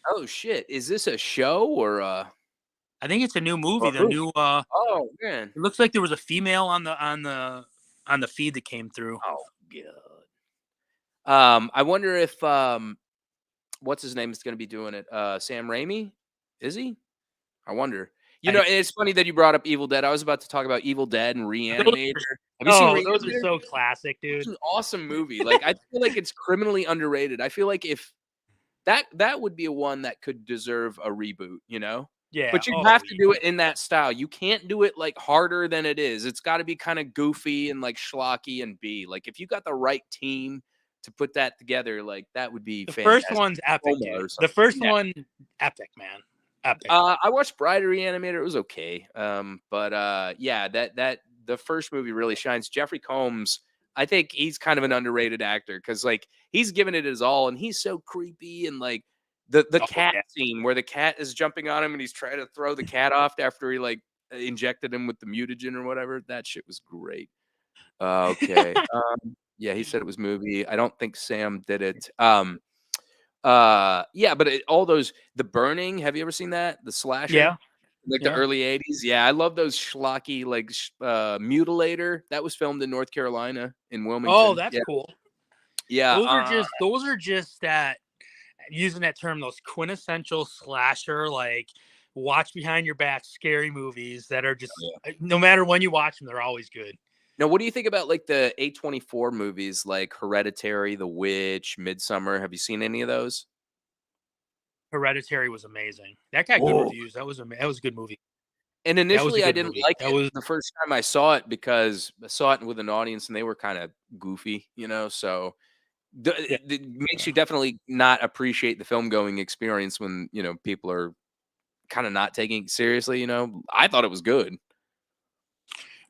Oh shit! Is this a show or I think it's a new movie. The movie? new Oh man. it looks like there was a female on the feed that came through. Oh god. I wonder if what's his name is going to be doing it. Sam Raimi, is he? I wonder. I, It's funny that you brought up Evil Dead. I was about to talk about Evil Dead and Reanimator. Have you seen those are Reanimator? so classic, It's dude. an awesome movie. Like I feel like it's criminally underrated. I feel like if that would be a one that could deserve a reboot. Yeah. But you Oh, have to yeah. do it in that style. You can't do it like harder than it is. It's got to be kind of goofy and like schlocky and B. Like if you got the right team to put that together, like that would be The fantastic. first one's epic, Roma or dude. something. The first Yeah. one, epic, man. Epic. I watched Bride of Reanimator. It was okay. But yeah, that the first movie really shines. Jeffrey Combs, I think he's kind of an underrated actor because like he's given it his all and he's so creepy and like The Oh cat yeah. scene where the cat is jumping on him and he's trying to throw the cat off after he like injected him with the mutagen or whatever. That shit was great. Okay. Yeah, he said it was movie. I don't think Sam did it. Yeah, but all those The Burning, have you ever seen that? The slasher? Yeah. Like the Yeah. early 80s? Yeah, I love those schlocky like Mutilator. That was filmed in North Carolina in Oh, Wilmington. that's Yeah. cool. Yeah, Those are just that, using that term, those quintessential slasher, like, watch behind your back scary movies that are just, yeah. no matter when you watch them, they're always good. Now, what do you think about like the A24 movies like Hereditary, The Witch, Midsummer? Have you seen any of those? Hereditary was amazing. That got good Oh, reviews. That was a good movie. and That was a initially, I good didn't movie. like That it was the first time I saw it because I saw it with an audience and they were kind of goofy, so yeah. it makes you definitely not appreciate the film going experience when, people are kind of not taking it seriously, I thought it was good.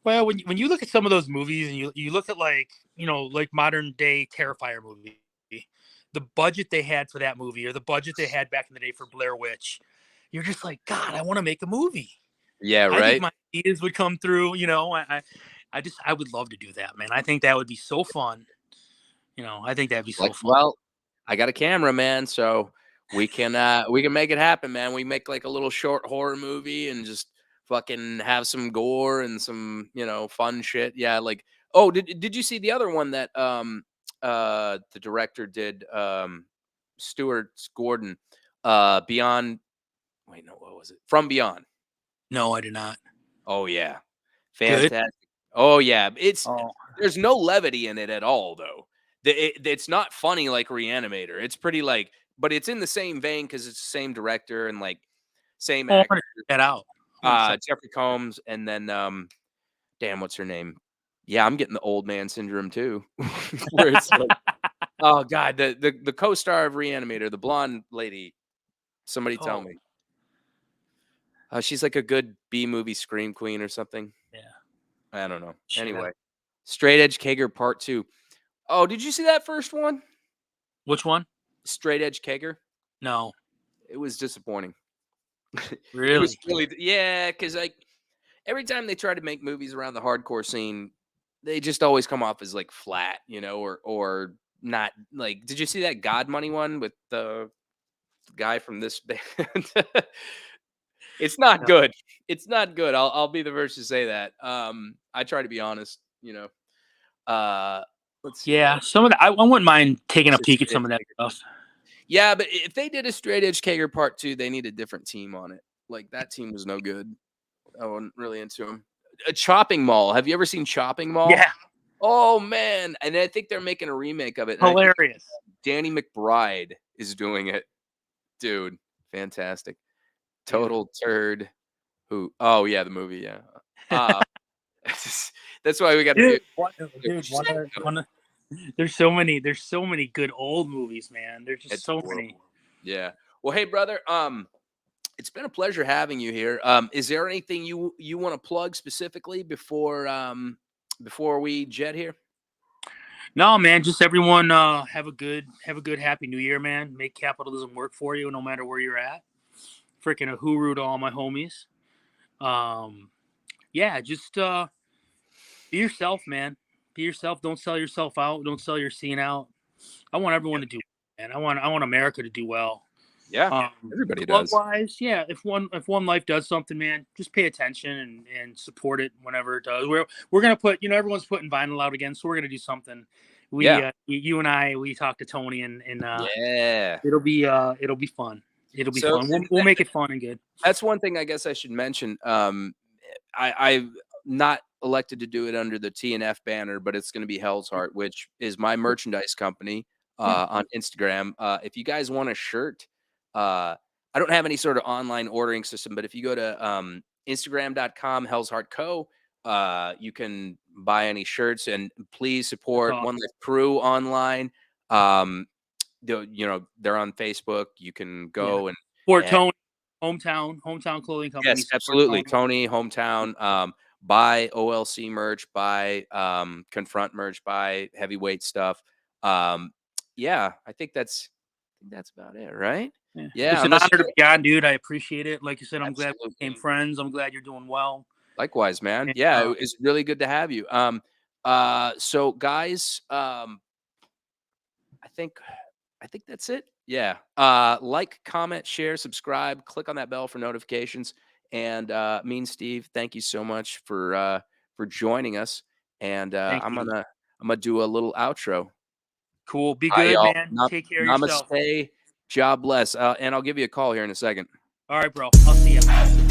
Well, when you look at some of those movies and you look at, like, like modern day Terrifier movie, the budget they had for that movie, or the budget they had back in the day for Blair Witch, you're just like, God, I want to make a movie. Yeah, I think right? my ideas would come through. I would love to do that, man. I think that would be so fun. I think that'd be so Like, fun. well, I got a camera, man, so we can make it happen, man. We make like a little short horror movie and just fucking have some gore and some, fun shit. Yeah, like oh, did you see the other one that the director did Stuart Gordon Beyond wait, no, what was it? From Beyond. No, I did not. Oh yeah. Good. Fantastic. Oh yeah, Oh, there's no levity in it at all though. It's not funny like Reanimator. It's pretty like, but it's in the same vein because it's the same director and like same I want actor. to check that out. I want to check. Jeffrey Combs and then damn, what's her name? Yeah, I'm getting the old man syndrome too. Where it's like, oh god, the co-star of Reanimator, the blonde lady. Somebody tell Oh, me. She's like a good B movie scream queen or something. yeah. I don't know. Shit. Anyway, Straight Edge Kager Part 2. Oh, did you see that first one? Which one? Straight Edge Kager? No, It was disappointing. It was really. really yeah, because like every time they try to make movies around the hardcore scene, they just always come off as like flat, or not like. Did you see that God Money one with the guy from this band? It's not No. good. It's not good. I'll be the first to say that. I try to be honest. Uh, let's see Yeah, what some of that. I wouldn't mind taking a else is peek at Straight some of Edge that Kager. stuff. Yeah, but if they did a Straight Edge Kager Part 2, they need a different team on it. Like that team was no good. I wasn't really into them. A Chopping Mall. Have you ever seen Chopping Mall? Yeah, Oh man, and I think they're making a remake of it. And I think hilarious. Danny McBride is doing it. Dude, fantastic. Yeah. Total turd. Who? Oh yeah, the movie. Yeah. Uh, that's why we got to do. There's so many good old movies, man. There's just It's so many. horrible. Yeah. Well, hey, brother. It's been a pleasure having you here. Is there anything you want to plug specifically before we jet here? No, man, just everyone have a good happy new year, man. Make capitalism work for you no matter where you're at. Freaking a hooroo to all my homies. Yeah, just be yourself, man. Be yourself. Don't sell yourself out. Don't sell your scene out. I want everyone to do, and I want America to do well. Yeah, everybody Club does. wise, yeah. If one life does something, man, just pay attention and support it whenever it does. We're gonna put, everyone's putting vinyl out again, so we're gonna do something. Yeah. You and I, we talked to Tony, and Yeah. it'll be fun. It'll be So fun. We'll make it fun and good. that's one thing I guess I should mention. I've not elected to do it under the T&F banner, but it's going to be Hell's Heart, which is my merchandise company on Instagram. If you guys want a shirt, I don't have any sort of online ordering system, but if you go to Instagram.com, Hell's Heart Co., you can buy any shirts and please support One Life Crew online. They're on Facebook. You can go and Fort Tony, hometown clothing company. yes, absolutely. Tony, hometown. Buy OLC merch, buy Confront merch, buy heavyweight stuff. Yeah, I think that's about it, right? Yeah, It's an unless honor you to be on, dude. I appreciate it. Like you said, I'm glad we became absolutely. friends. I'm glad you're doing well. Likewise, man. And, Yeah, it's really good to have you. So guys, I think I think that's it. Yeah. Like, comment, share, subscribe, click on that bell for notifications. And me and Steve, thank you so much for joining us. And thank you. I'm gonna do a little outro. Cool. Be Hi, good, y'all. man. Take care of yourself. Namaste. God bless. And I'll give you a call here in a second. All right, bro. I'll see you.